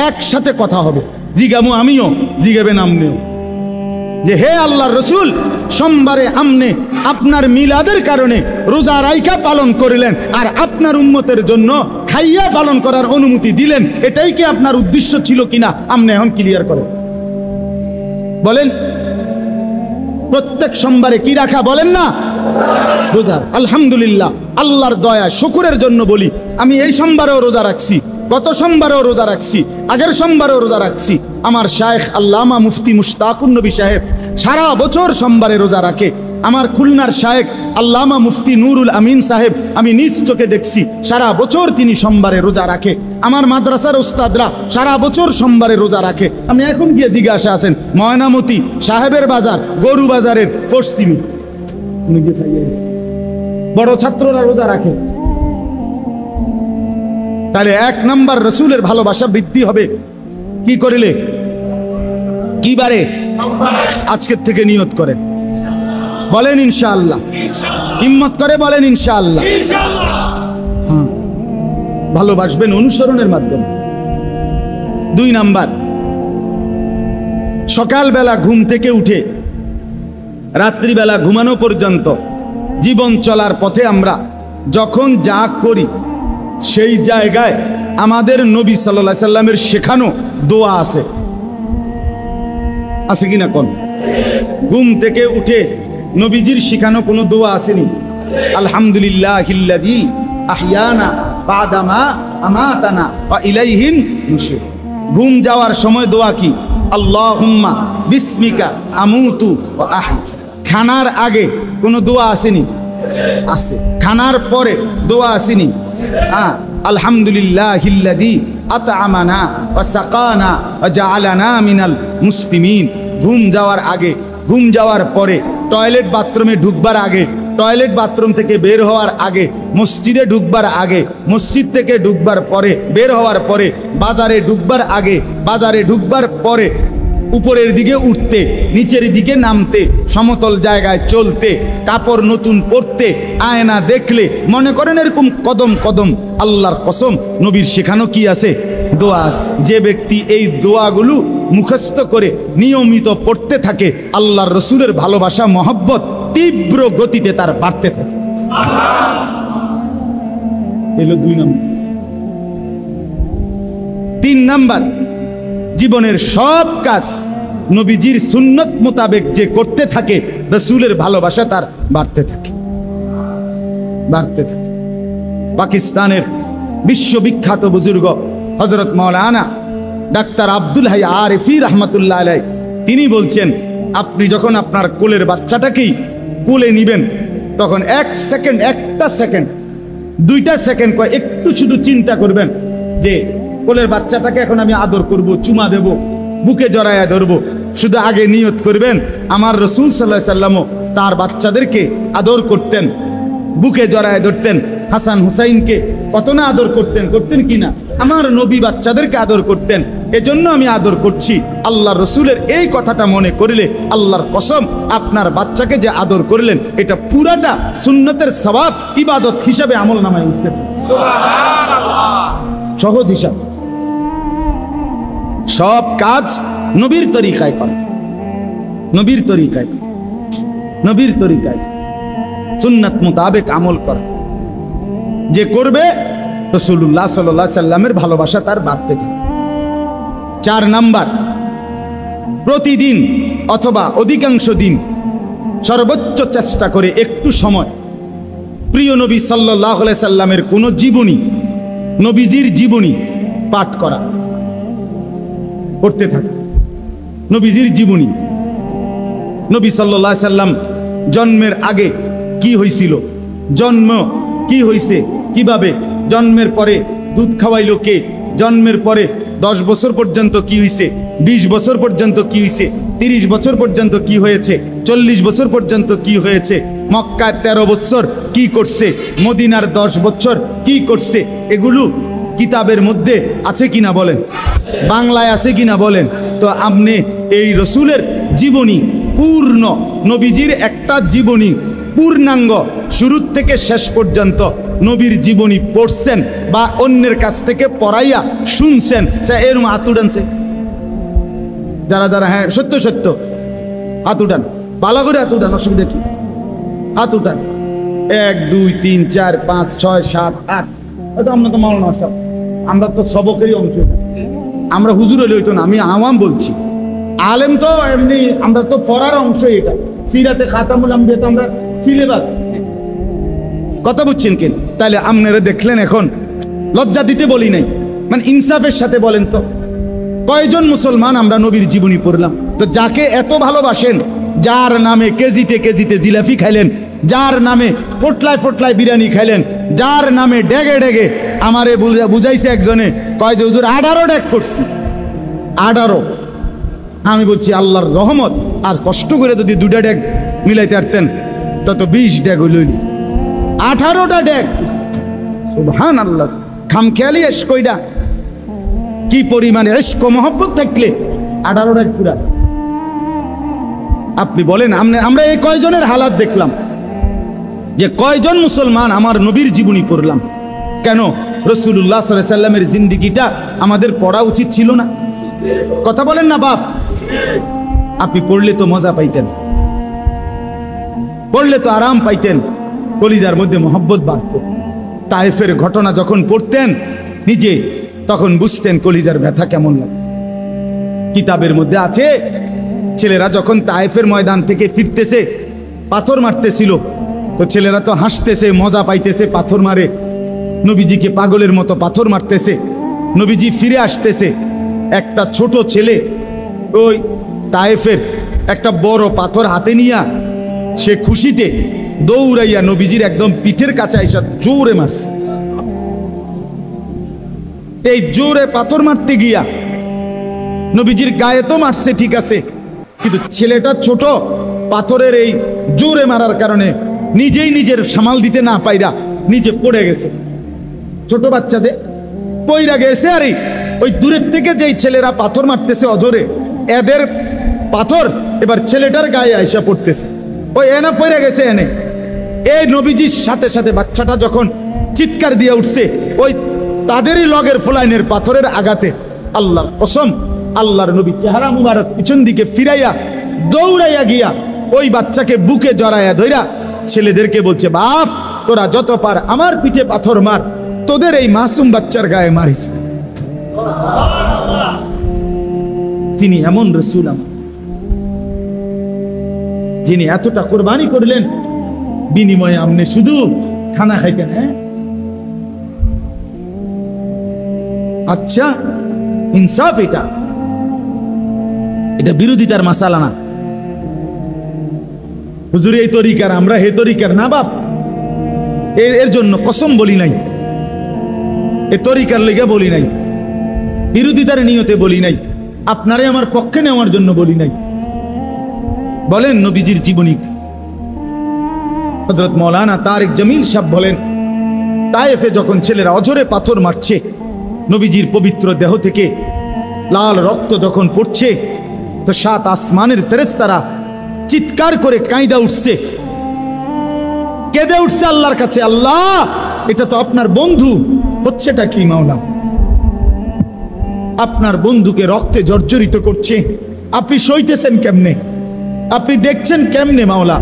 একসাথে কথা হবে, জিগামু আমিও, জিগাবেন আপনিও, যে হে আল্লাহর রাসূল, সোমবারে আমনে আপনার মিলাদের কারণে রোজা রাইখা পালন করিলেন, আর আপনার উম্মতের জন্য খাইয়া পালন করার অনুমতি দিলেন। এটাই কি আপনার উদ্দেশ্য ছিল কিনা? আপনি এখন ক্লিয়ার করেন, বলেন। প্রত্যেক সোমবারে কি রাখা বলেন না? রোজা। আলহামদুলিল্লাহ, আল্লাহর দয়া শুকরের জন্য বলি, আমি এই সোমবারেও রোজা রাখছি, গত সোমবারেও রোজা রাখছি, আগের সোমবারেও রোজা রাখছি। আমার শায়েখ আল্লামা মুফতি মুশতাকুন নবী সাহেব সারা বছর সোমবারে রোজা রাখে। আমার খুলনার শায়েখ আল্লামা মুফতি নুরুল আমিন সাহেব, আমি নিজ চোখে দেখছি সারা বছর তিনি সোমবারে রোজা রাখে। আমার মাদ্রাসার উস্তাদরা সারা বছর সোমবারে রোজা রাখে। আপনি এখন গিয়ে জিজ্ঞাসা আছেন ময়নামতি সাহেবের বাজার, গরু বাজারের পশ্চিমী বড় ছাত্ররা রোজা রাখে। তাহলে 1 নম্বর রসুলের ভালোবাসা বৃদ্ধি হবে কি করিলে? কি বারে? আজকের থেকে নিয়ত করেন, বলেন ইনশাআল্লাহ, হিম্মত করে বলেন ইনশাআল্লাহ। হ্যাঁ, ভালোবাসবেন অনুসরণের মাধ্যমে। 2 নাম্বার, সকালবেলা ঘুম থেকে উঠে রাত্রিবেলা ঘুমানো পর্যন্ত জীবন চলার পথে আমরা যখন যা করি সেই জায়গায় আমাদের নবী সাল্লাল্লাহু আলাইহি সাল্লামের শেখানো দোয়া আছে, আছে কিনা কোন? ঘুম থেকে উঠে নবীজির শেখানো কোনো দোয়া আসেনি? আলহামদুলিল্লাহিল্লাযী আহইয়ানা বাদামা আমাতানা ওয়া ইলাইহিন নুশুর। ঘুম যাওয়ার সময় দোয়া কি? আল্লাহুম্মা বিসমিকা আমুতু ওয়া আহই। খানার আগে কোনো দোয়া আসেনি? আছে। খানার পরে দোয়া আসেনি? আলহামদুলিল্লাহিল্লাযী আত'আমানা ওয়া সাকানা ওয়া জাআলানা মিনাল মুসলিমিন। ঘুম যাওয়ার আগে, ঘুম যাওয়ার পরে, টয়লেট বাথরুমে ঢুকবার আগে টয়লেট বাথরুম থেকে বের হওয়ার আগে, মসজিদে ঢুকবার আগে, মসজিদ থেকে ঢুকবার পরে, বের হওয়ার পরে, বাজারে ঢুকবার আগে, বাজারে ঢুকবার পরে, উপরের দিকে উঠতে, নিচের দিকে নামতে, সমতল জায়গায় চলতে, কাপড় নতুন পরতে, আয়না দেখলে মনে করেন এরকম কদম কদম, আল্লাহর কসম নবীর শেখানো কি আছে? দোয়া আছে। যে ব্যক্তি এই দোয়াগুলো মুখস্থ করে নিয়মিত পড়তে থাকে, আল্লাহর রসুলের ভালোবাসা মহব্বত তীব্র গতিতে তার বাড়তে থাকে। এলো 2 নম্বর। 3 নাম্বার, জীবনের সব কাজ নবীজির সুন্নত মোতাবেক যে করতে থাকে, রসুলের ভালোবাসা তার বাড়তে থাকে, বাড়তে থাকে। পাকিস্তানের বিশ্ববিখ্যাত বুজুর্গ হযরত মাওলানা ডাক্তার আব্দুল হাই আরিফি রহমতুল্লাহ আলাই তিনি বলছেন, আপনি যখন আপনার কোলের বাচ্চাটাকেই কোলে নিবেন, তখন 1 সেকেন্ড, 1টা সেকেন্ড, 2টা সেকেন্ড একটু শুধু চিন্তা করবেন যে কোলের বাচ্চাটাকে এখন আমি আদর করব, চুমা দেব, বুকে জড়ায়া ধরবো। শুধু আগে নিয়ত করবেন, আমার রসুল সাল্লাল্লাহু আলাইহি ওয়াসাল্লাম তার বাচ্চাদেরকে আদর করতেন, বুকে জড়ায় ধরতেন। হাসান হুসাইনকে কত না আদর করতেন, করতেন কিনা? আমার নবী বাচ্চাদেরকে আদর করতেন, এজন্য আমি আদর করছি। আল্লাহ রসুলের এই কথাটা মনে করলে, আল্লাহর কসম আপনার বাচ্চাকে যে আদর করলেন, এটা পুরাটা সুন্নতের সওয়াব ইবাদত হিসাবে আমল নামায় উঠতে পারে। সহজ হিসাব। সব কাজ নবীর তরিকায় করা, নবীর তরিকায়, নবীর তরিকায় সুন্নাত মোতাবেক আমল করা। যে করবে রাসূলুল্লাহ সাল্লাল্লাহু আলাইহি সাল্লামের ভালোবাসা তার বাড়তে থাকে। 4 নাম্বার, প্রতিদিন অথবা অধিকাংশ দিন সর্বোচ্চ চেষ্টা করে একটু সময় প্রিয় নবী সাল্লাল্লাহু আলাইহি সাল্লামের কোনো জীবনী, নবীজির জীবনী পাঠ করা, পড়তে থাকা। নবীজির জীবনী, নবী সাল্লাল্লাহু আলাইহি সাল্লাম জন্মের আগে কি হয়েছিল, জন্ম কি হয়েছে, কিভাবে জন্মের পরে দুধ খাওয়াইলো কে, জন্মের পরে 10 বছর পর্যন্ত কি হয়েছে, 20 বছর পর্যন্ত কি হয়েছে, 30 বছর পর্যন্ত কি হয়েছে, 40 বছর পর্যন্ত কি হয়েছে, মক্কায় 13 বছর কি করছে, মদিনার 10 বছর কি করছে, এগুলো কিতাবের মধ্যে আছে কিনা বলেন, বাংলায় আছে কিনা বলেন। তো আপনি এই রসুলের জীবনী পূর্ণ, নবীজির একটা জীবনী পূর্ণাঙ্গ শুরু থেকে শেষ পর্যন্ত নবীর জীবনী পড়ছেন বা অন্যের কাছ থেকে পড়াইয়া শুনছেন, এরম হাত উঠানছে যারা যারা, হ্যাঁ সত্য সত্য হাত উঠান, ভালো করে হাত উঠান, অসুবিধা কি? হাত উঠান। 1 2 3 4 5 6 7 8। হয়তো আমরা তো মাওলানা সাহেব, আমরা তো সবকেরই অংশ, আমরা হুজুর হলে হইতো না, আমি আওয়াম বলছি। আলেম তো এমনি, আমরা তো পড়ার অংশ। এটা সিরাতে খাতামুল আম্বিয়া তো আমরা সিলেবাস, কথা বুঝছেন কেন? তাহলে আপনারা দেখলেন, এখন লজ্জা দিতে বলি নাই, মানে ইনসাফের সাথে বলেন তো, কয়জন মুসলমান আমরা নবীর জীবনী পড়লাম? তো যাকে এত ভালোবাসেন, যার নামে কেজিতে কেজিতে জিলাফি খাইলেন, যার নামে ফোটলায় ফোটলায় বিরিয়ানি খাইলেন, যার নামে ডেগে ডেগে আমারে বুঝাইছে একজনে, কয় যে হুজুর 18 ডেগ করছি, 18। আমি বলছি আল্লাহর রহমত, আর কষ্ট করে যদি 2টা ডেগ মিলাইতে পারতেন তত 20 ডেগ হইল, 18টা ডেগ। সুবহানাল্লাহ। খামখেয়ালি এশক, কইডা কি পরিমাণে এশক মহব্বত থাকলে 18 ডেগ পুরা। আপনি বলেন, আমরা এই কয়জনের হালাত দেখলাম, যে কয়জন মুসলমান আমার নবীর জীবনী পড়লাম? কেন রাসূলুল্লাহ সাল্লাল্লাহু আলাইহি সাল্লামের জিন্দেগিটা আমাদের পড়া উচিত ছিল না? কথা বলেন না বাপ? আপনি পড়লে তো মজা পাইতেন, পড়লে তো আরাম পাইতেন, কলিজার মধ্যে মহব্বত বাড়ত। তায়েফের ঘটনা যখন পড়তেন নিজে, তখন বুঝতেন কলিজার ব্যথা কেমন লাগে। কিতাবের মধ্যে আছে, ছেলেরা যখন তায়েফের ময়দান থেকে ফিরতেছে, পাথর মারতেছিল, তো ছেলেরা তো হাসতেছে, মজা পাইতেছে, পাথর মারে, নবীজিকে পাগলের মতো পাথর মারতেছে। নবীজি ফিরে আসতেছে, একটা ছোট ছেলে ওই তায়েফের একটা বড় পাথর হাতে নিয়া সে খুশিতে দৌড়াইয়া নবীজির একদম পিঠের কাছে আইসা জোরে মারছে। এই জোরে পাথর মারতে গিয়া নবীজির গায়ে তো মারছে ঠিক আছে, কিন্তু ছেলেটা ছোট, পাথরের এই জোরে মারার কারণে নিজেই নিজের সামাল দিতে না পাইরা নিজে পড়ে গেছে। ছোট বাচ্চাদের পইরা গেছে, আরে ওই দূরের থেকে যেই ছেলেরা পাথর মারতেছে অজরে, এদের পাথর এবার ছেলেটার গায়ে আইসা পড়তেছে। ওই এনা পইরা গেছে এনে। এই নবীজির সাথে সাথে বাচ্চাটা যখন চিৎকার দিয়ে উঠছে, ওই তাদেরই লগের ফোলাইনের পাথরের আঘাতে আল্লাহর কসম, আল্লাহর নবী চেহারা মুবারক পিছন দিকে ফিরাইয়া দৌড়াইয়া গিয়া ওই বাচ্চাকে বুকে জড়াইয়া ধইরা ছেলেদেরকে বলছে, বাপ তোরা যত পার আমার পিঠে পাথর মার, তোদের এই মাসুম বাচ্চার গায়ে মারিস না। তিনি এমন রাসূল আমার, যিনি এতটা কোরবানি করলেন, বিনিময়ে আপনি শুধু খানা খাইতেন। হ্যাঁ আচ্ছা, ইনসাফ এটা, এটা বিরোধিতার মাসালা না। হুজুর এই তরিকার, আমরা হে তরিকার না বাপ, এর জন্য কসম বলি নাই, এ তরিকার লেগে বলি নাই, বিরোধিতার নিয়তে বলি নাই, আপনারে আমার পক্ষে নেওয়ার জন্য বলি নাই। বলেন নবীজির জীবনী। হযরত মাওলানা তারিক জামিল সাহেব বলেন, তায়েফে যখন ছেলেরা অঝরে পাথর মারছে, নবীজির পবিত্র দেহ থেকে লাল রক্ত যখন পড়ছে, তো 7 আসমানের ফেরেশতারা চিৎকার করে কাঁইদা উঠছে, কেঁদে উঠছে আল্লাহর কাছে, আল্লাহ এটা তো আপনার বন্ধু, হচ্ছেটা কি মাওলা? আপনার বন্ধুকে রক্তে জর্জরিত করছে, আপনি সইতেছেন কেমনে? আপনি দেখছেন কেমনে মাওলা?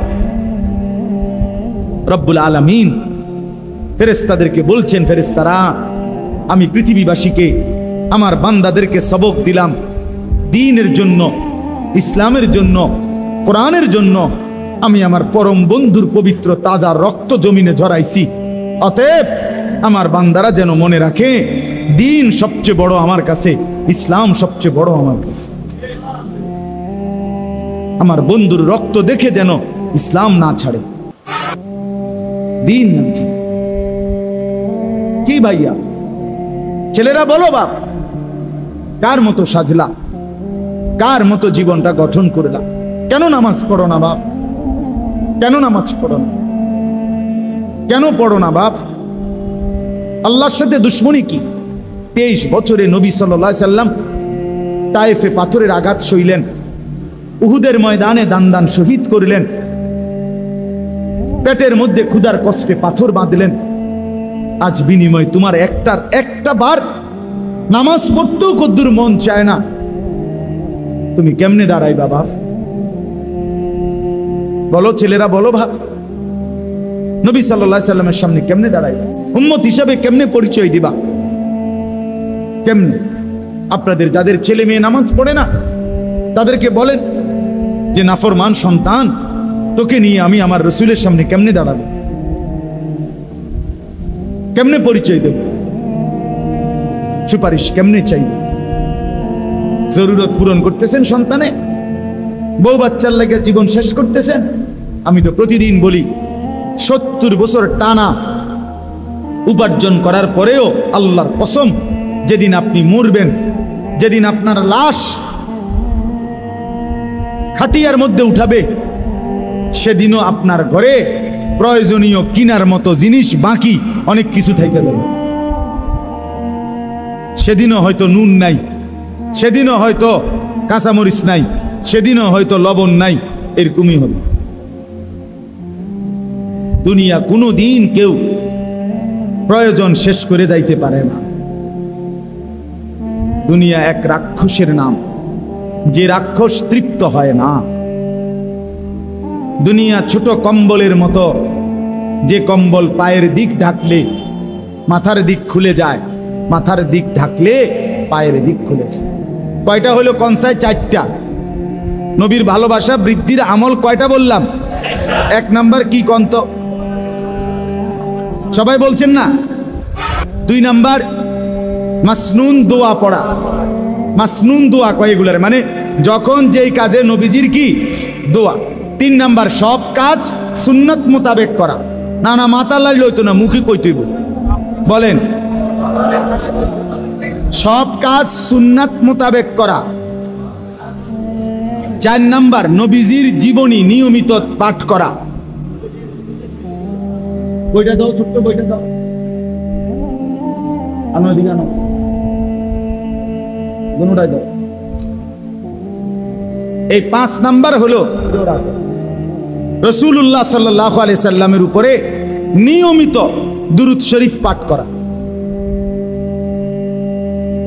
রব্বুল আলামিন ফেরেশতাদেরকে বলছেন, ফেরেশতারা আমি পৃথিবীবাসীকে, আমার বান্দাদেরকে সবক দিলাম দ্বীনের জন্য, ইসলামের জন্য, কোরআনের জন্য। আমি আমার পরম বন্ধুর পবিত্র তাজা রক্ত জমিনে ঝরাইছি। অতএব আমার বান্দারা যেন মনে রাখে, দ্বীন সবচেয়ে বড় আমার কাছে, ইসলাম সবচেয়ে বড় আমার কাছে। আমার বন্ধুর রক্ত দেখে যেন ইসলাম না ছাড়ে, দ্বীন না ছাড়ে। কি ভাইয়া ছেলেরা বলো, বাপ কার মতো সাজলা, কার মতো জীবনটা গঠন করলা? কেন নামাজ পড়ো না বাপ? কেন নামাজ পড়ো না? কেন পড়ো না বাপ? আল্লাহর সাথে দুশ্মনী কি? 23 বছরে নবী সাল্লাল্লাহু আলাইহি সাল্লাম তায়েফে পাথরের আঘাত সইলেন, উহুদের ময়দানে দান দান শহীদ করলেন, পেটের মধ্যে ক্ষুধার কষ্টে পাথর বাঁধলেন। আজ বিনিময় তোমার একটা বার নামাজ পড়তেও কদ্দুর মন চায় না, তুমি কেমনে দাঁড়াইবা বাপ? বলো ছেলেরা, বলো বাপ, নবী সাল্লাল্লাহু আলাইহি সাল্লামের সামনে কেমনে দাঁড়াইবা? উম্মত হিসাবে কেমনে পরিচয় দিবা? কেমনে? আপনাদের যাদের ছেলে মেয়ে নামাজ পড়ে না, তাদেরকে বলেন যে নাফরমান সন্তান, তোকে নিয়ে আমি আমার রসুলের সামনে কেমনে দাঁড়াবো? কেমনে পরিচয় দেব? সুপারিশ কেমনে চাইব? জরুরত পূরণ করতেছেন সন্তানে, বউ বাচ্চার লাগে জীবন শেষ করতেছেন। আমি তো প্রতিদিন বলি, 70 বছর টানা উপার্জন করার পরেও আল্লাহর কসম, যেদিন আপনি মরবেন, যেদিন আপনার লাশ খাটিয়ার মধ্যে উঠাবে, সেদিনও আপনার ঘরে প্রয়োজনীয় কিনার মতো জিনিস বাকি অনেক কিছু থেকে যাবে। সেদিনও হয়তো নুন নাই, সেদিনও হয়তো কাঁচামরিচ নাই, সেদিনও হয়তো লবণ নাই, এরকমই হবে। দুনিয়া কোনো দিন কেউ প্রয়োজন শেষ করে যাইতে পারে না। দুনিয়া এক রাক্ষসের নাম, যে রাক্ষস তৃপ্ত হয় না। দুনিয়া ছোট কম্বলের মতো, যে কম্বল পায়ের দিক ঢাকলে মাথার দিক খুলে যায়, মাথার দিক ঢাকলে পায়ের দিক খুলে যায়। কয়টা হলো কনসায়? 4টা। নবীর ভালোবাসা বৃদ্ধির আমল কয়টা বললাম? 1 নাম্বার কি কন্ত? সবাই বলছেন না? 2 নাম্বার মাসনুন দোয়া পড়া। মাসনুন দোয়া কয় এগুলার মানে যখন যেই কাজে নবীজির কি দোয়া। 3 নাম্বার সব কাজ সুন্নাত মোতাবেক করা। না না মাথা লাইল হইতো না, মুখে কইতেইব। বলেন, সব কাজ সুন্নাত মোতাবেক করা। 4 নাম্বার নবীজির জীবনী নিয়মিত পাঠ করা। বইটা দাও, ছোট্ট বইটা দাও। আমার দিকে আনো, দুটোটাই দাও। এই 5 নাম্বার হলো রাসূলুল্লাহ সাল্লাল্লাহু আলাইহি সাল্লামের উপরে নিয়মিত দুরূদ শরীফ পাঠ করা।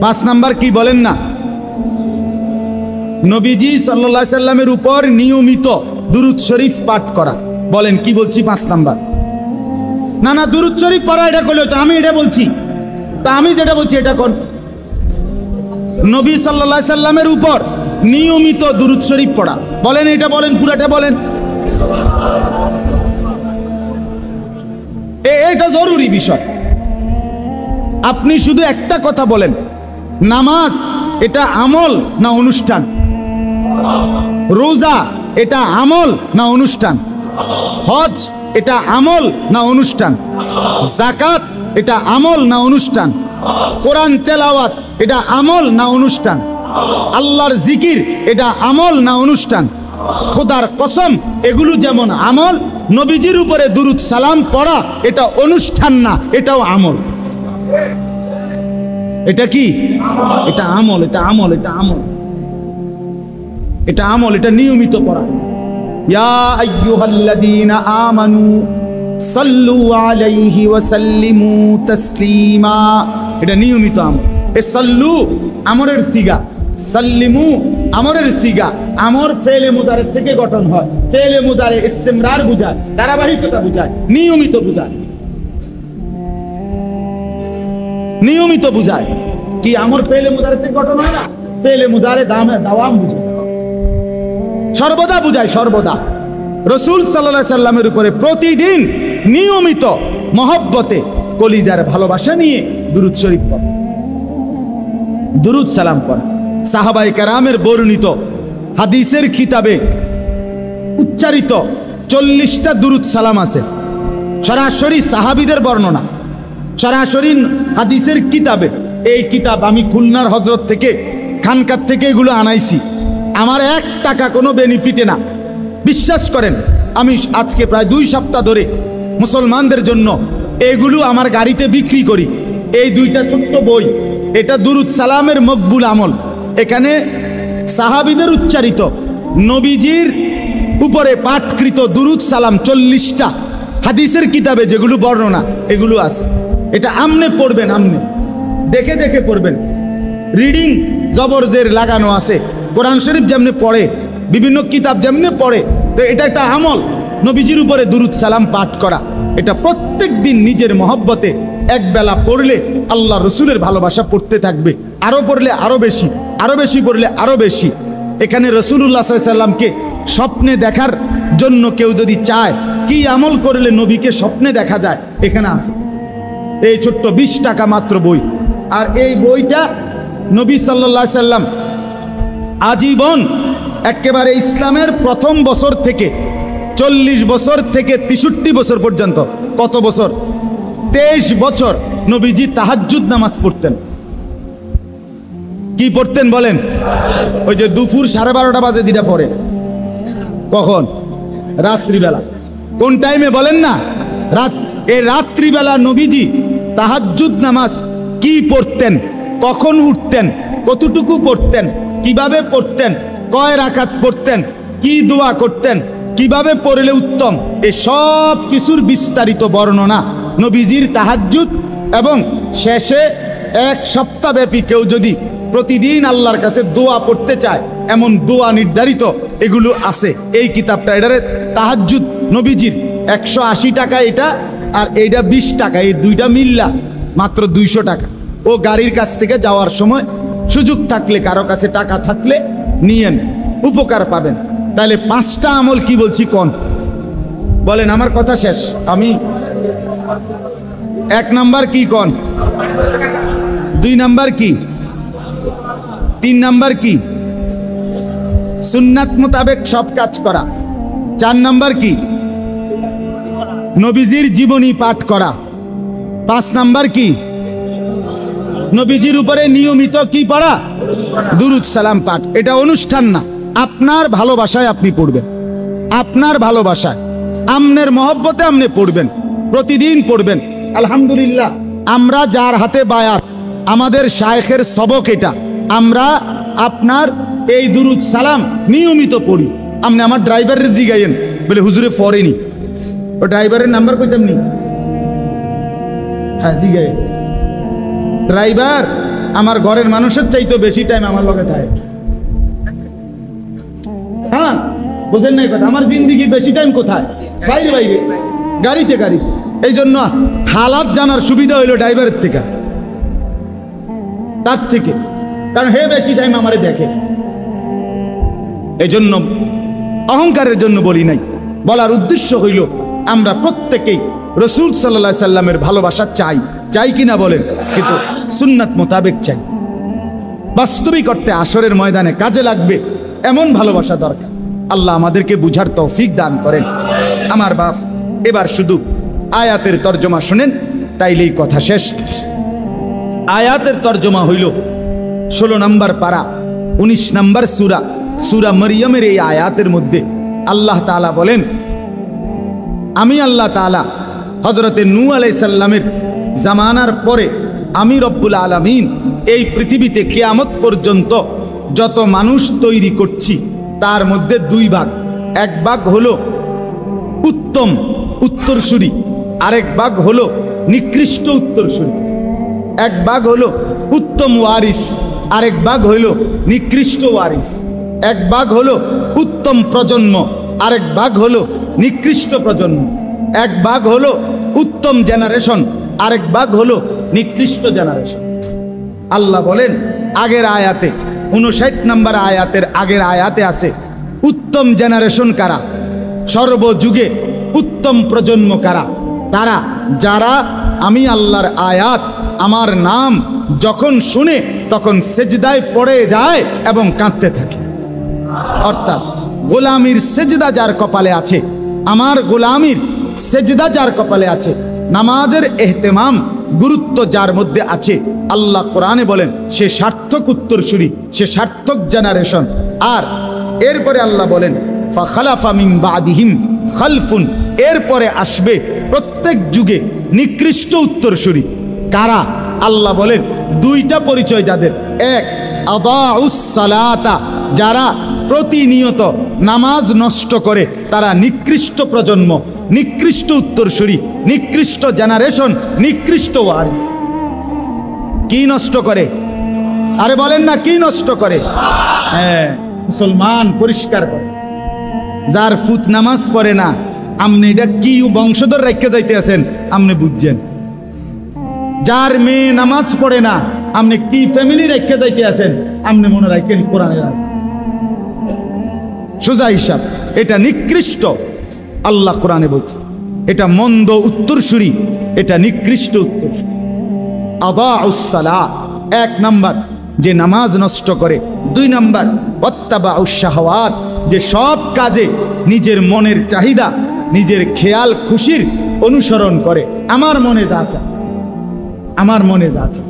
5 নাম্বার কি বলেন না? নবীজি সাল্লাল্লাহু আলাইহি সাল্লামের উপর নিয়মিত দুরূদ শরীফ পাঠ করা। বলেন কি বলছি? 5 নাম্বার। না না, দুরূদ শরীফ পড়া এটা করলে তো আমি এটা বলছি, তা আমি যেটা বলছি এটা কোন? নবী সাল্লাল্লাহু আলাইহি সাল্লামের উপর নিয়মিত দুরূদ শরীফ পড়া। বলেন এটা, বলেন পুরাটা বলেন। এটা জরুরি বিষয়। আপনি শুধু একটা কথা বলেন, নামাজ এটা আমল না অনুষ্ঠান? রোজা এটা আমল না অনুষ্ঠান? হজ এটা আমল না অনুষ্ঠান? যাকাত এটা আমল না অনুষ্ঠান? কোরআন তেলাওয়াত এটা আমল না অনুষ্ঠান? আল্লাহর জিকির এটা আমল না অনুষ্ঠান? খোদার কসম, এগুলো যেমন আমল, নবীজির উপরে দুরূদ সালাম পড়া এটা অনুষ্ঠান না, এটাও আমল। এটা কি? এটা আমল, এটা আমল, এটা আমল, এটা আমল, এটা নিয়মিত পড়া। ইয়া আইয়ুহাল্লাযীনা আমানু সাল্লু আলাইহি ওয়া সাল্লিমু তাসলিমা। এটা নিয়মিত আমল। এ সাল্লু আমরের সিগা, সাল্লিমু আমরের সিগা। আমর ফেলে মুজারের থেকে গঠন হয়। ফেলে মুজারে ইস্তেমরার বুঝায়, ধারাবাহিকতা বুঝায়, নিয়মিত বুঝায়, নিয়মিত বুঝায়। কি আমর ফেলে মুজারের থেকে গঠন হয় না? ফেলে মুজারে দাওয়াম বুঝায়, সর্বদা বুঝায়, সর্বদা। রাসূল সাল্লাল্লাহু আলাইহি সাল্লামের উপরে প্রতিদিন নিয়মিত মহব্বতে কলিজার ভালোবাসা নিয়ে দুরূদ শরীফ পড়া, দুরূদ সালাম পড়া। সাহাবায়ে কেরামের বর্ণিত হাদিসের কিতাবে উচ্চারিত 40টা দুরূদ সালাম আছে। সরাসরি সাহাবীদের বর্ণনা, সরাসরি হাদিসের কিতাবে। এই কিতাব আমি খুলনার হযরত থেকে, খানকার থেকে এগুলো আনাইছি। আমার 1 টাকা কোনো বেনিফিটে না। বিশ্বাস করেন, আমি আজকে প্রায় 2 সপ্তাহ ধরে মুসলমানদের জন্য এগুলো আমার গাড়িতে বিক্রি করি। এই 2টা ছোট্ট বই, এটা দুরূদ সালামের মকবুল আমল। এখানে সাহাবীদের উচ্চারিত নবীজির উপরে পাঠকৃত দুরূদ সালাম 40টা হাদিসের কিতাবে যেগুলো বর্ণনা, এগুলো আছে। এটা আমনে পড়বেন, আমনে দেখে দেখে পড়বেন। রিডিং জবরজের লাগানো আছে। কোরআন শরীফ যেমনি পড়ে, বিভিন্ন কিতাব যেমনি পড়ে, তো এটা একটা আমল। নবীজির উপরে দুরূদ সালাম পাঠ করা, এটা প্রত্যেক দিন নিজের মহব্বতে একবেলা পড়লে আল্লাহ রসুলের ভালোবাসা পড়তে থাকবে। আরো পড়লে আরো বেশি, আরো বেশি পড়লে আরো বেশি। এখানে রাসূলুল্লাহ সাল্লাল্লাহু আলাইহি সাল্লামকে স্বপ্নে দেখার জন্য কেউ যদি চায়, কি আমল করলে নবীকে স্বপ্নে দেখা যায়, এখানে আছে। এই ছোট্ট 20 টাকা মাত্র বই। আর এই বইটা নবী সাল্লাল্লাহু আলাইহি সাল্লাম আজীবন একেবারে ইসলামের প্রথম বছর থেকে 40 বছর থেকে 63 বছর পর্যন্ত, কত বছর? 23 বছর নবীজি তাহাজ্জুদ নামাজ পড়তেন। কি পড়তেন বলেন? ওই যে দুপুর 12:30 বাজে যেটা পড়ে, কখন? রাত্রিবেলা। কোন টাইমে বলেন না? এই রাত্রিবেলা নবীজি তাহাজ্জুদ নামাজ কি পড়তেন, কখন উঠতেন, কতটুকু পড়তেন, কিভাবে পড়তেন, কয় রাকাত পড়তেন, কি দোয়া করতেন, কিভাবে পড়লে উত্তম, এই সব কিছুর বিস্তারিত বর্ণনা নবীজির তাহাজ্জুদ। এবং শেষে 1 সপ্তাহব্যাপী কেউ যদি প্রতিদিন আল্লাহর কাছে দোয়া পড়তে চায়, এমন দোয়া নির্ধারিত এগুলো আছে এই কিতাবটা। এটারে তাহাজ্জুদ নবীজির 180 টাকা এটা, আর এইটা 20 টাকা। এই 2টা মিল্লা মাত্র 200 টাকা। ও গাড়ির কাছ থেকে যাওয়ার সময় সুযোগ থাকলে, কারো কাছে টাকা থাকলে নিয়েন, উপকার পাবেন। তাহলে 5টা আমল কি বলছি কোন? বলেন, আমার কথা শেষ। আমি 1 নাম্বার কি কোন? 2 নাম্বার কি? 3 নাম্বার কি? সুন্নাত মোতাবেক সব কাজ করা। 4 নাম্বার কি? নবীজির জীবনী পাঠ করা। 5 নাম্বার কি? নবীজির উপরে নিয়মিত কি পড়া? দুরূদ সালাম পাঠ। এটা অনুষ্ঠান না, আপনার ভালোবাসায় আপনি পড়বেন, আপনার ভালোবাসায়, আমনের মহব্বতে আপনি পড়বেন। প্রতিদিন পড়বেন। আলহামদুলিল্লাহ, আমরা যার হাতে বায়াত, আমাদের শায়েখের সবক এটা, আমরা আপনার এই দুরুদ সালাম নিয়মিত পড়ি। আপনি আমার ড্রাইভারের জিগাইয়েন, বলে হুজুরে পড়েনি, ও ড্রাইভারের নাম্বার কইতাম নি? হ্যাঁ জিগাইয়েন। ড্রাইভার আমার ঘরের মানুষের চাইতো বেশি টাইম আমার লগে থাকে। হ্যাঁ বোঝেন নাই কথা, আমার জিন্দিগির বেশি টাইম কোথায়? বাইরে বাইরে, গাড়িতে গাড়ি। এই জন্য হালাত জানার সুবিধা হইলো ড্রাইভারের থেকে, তার থেকে, কারণ হে বেশি টাইম আমারে দেখে। এই জন্য অহংকারের জন্য বলি নাই, বলার উদ্দেশ্য হইল আমরা প্রত্যেকেই রসুল সাল্লাল্লাহু সাল্লামের ভালোবাসা চাই, চাই কিনা বলেন, কিন্তু সুন্নাত মোতাবেক চাই। বাস্তবিক অর্থে আসরের ময়দানে কাজে লাগবে এমন ভালোবাসা দরকার। আল্লাহ আমাদেরকে বুঝার তৌফিক দান করেন। আমার বাপ, এবার শুধু আয়াতের তর্জমা শুনেন, তাইলেই কথা শেষ। আয়াতের তর্জমা হইল 16 নম্বর পারা 19 নম্বর সূরা, সূরা মরিয়মের এই আয়াতের মধ্যে আল্লাহ তাআলা বলেন, আমি আল্লাহ তাআলা হযরতে নূহ আলাইহিস সালামের জামানার পরে আমি রব্বুল আলামিন এই পৃথিবীতে কিয়ামত পর্যন্ত যত মানুষ তৈরি করছি তার মধ্যে 2 ভাগ। এক ভাগ হলো উত্তম উত্তরসূরি, আরেক ভাগ হলো নিকৃষ্ট উত্তরসূরি। এক ভাগ হলো উত্তম ওয়ারিস, আরেক ভাগ হইল নিকৃষ্ট ওয়ারিস। এক ভাগ হলো উত্তম প্রজন্ম, আরেক ভাগ হলো নিকৃষ্ট প্রজন্ম। এক ভাগ হলো উত্তম জেনারেশন, আরেক ভাগ হলো নিকৃষ্ট জেনারেশন। আল্লাহ বলেন আগের আয়াতে 59 নম্বর আয়াতের আগের আয়াতে আছে উত্তম জেনারেশন কারা, সর্বযুগে উত্তম প্রজন্ম কারা? তারা যারা আমি আল্লাহর আয়াত, আমার নাম যখন শুনে তখন সেজদায় পড়ে যায় এবং কাঁদতে থাকে। অর্থাৎ গোলামির সেজদা যার কপালে আছে, আমার গোলামির সেজদা যার কপালে আছে, নামাজের এহতেমাম গুরুত্ব যার মধ্যে আছে, আল্লাহ কোরআনে বলেন সে সার্থক উত্তরসূরি, সে সার্থক জেনারেশন। আর এরপরে আল্লাহ বলেন ফাখালাফা মিন বাদিহিম খালফুন, এরপরে আসবে প্রত্যেক যুগে নিকৃষ্ট উত্তরসূরি। কারা? আল্লাহ বলেন 2টা পরিচয় যাদের। এক, আদাউস সালাতা, যারা প্রতিনিয়ত নামাজ নষ্ট করে, তারা নিকৃষ্ট প্রজন্ম, নিকৃষ্ট উত্তরসূরি, নিকৃষ্ট জেনারেশন, নিকৃষ্ট ওয়ারিস। কি নষ্ট করে? আরে বলেন না, কি নষ্ট করে? হ্যাঁ, মুসলমান পরিষ্কার করে। যার ফুত নামাজ পড়ে না, আপনি এটা কি বংশধর রেখে যাইতে আছেন আপনি বুঝছেন। যার মেয়ে নামাজ পড়ে না, আপনি কি ফ্যামিলি রেখে যাইতে আছেন আপনি মনে রাখেন। কোরআনে সোজা হিসাব, এটা নিকৃষ্ট। আল্লাহ কোরআনে বলছে এটা মন্দ উত্তরসূরি, এটা নিকৃষ্ট উত্তরসূরি। আদাউস সালাহ, 1 নাম্বার যে নামাজ নষ্ট করে। 2 নাম্বার ওয়াত্তাবাউশ শাহওয়াত, যে সব কাজে নিজের মনের চাহিদা, নিজের খেয়াল খুশির অনুসরণ করে। আমার মনে যা চায়, আমার মনে যা চায়।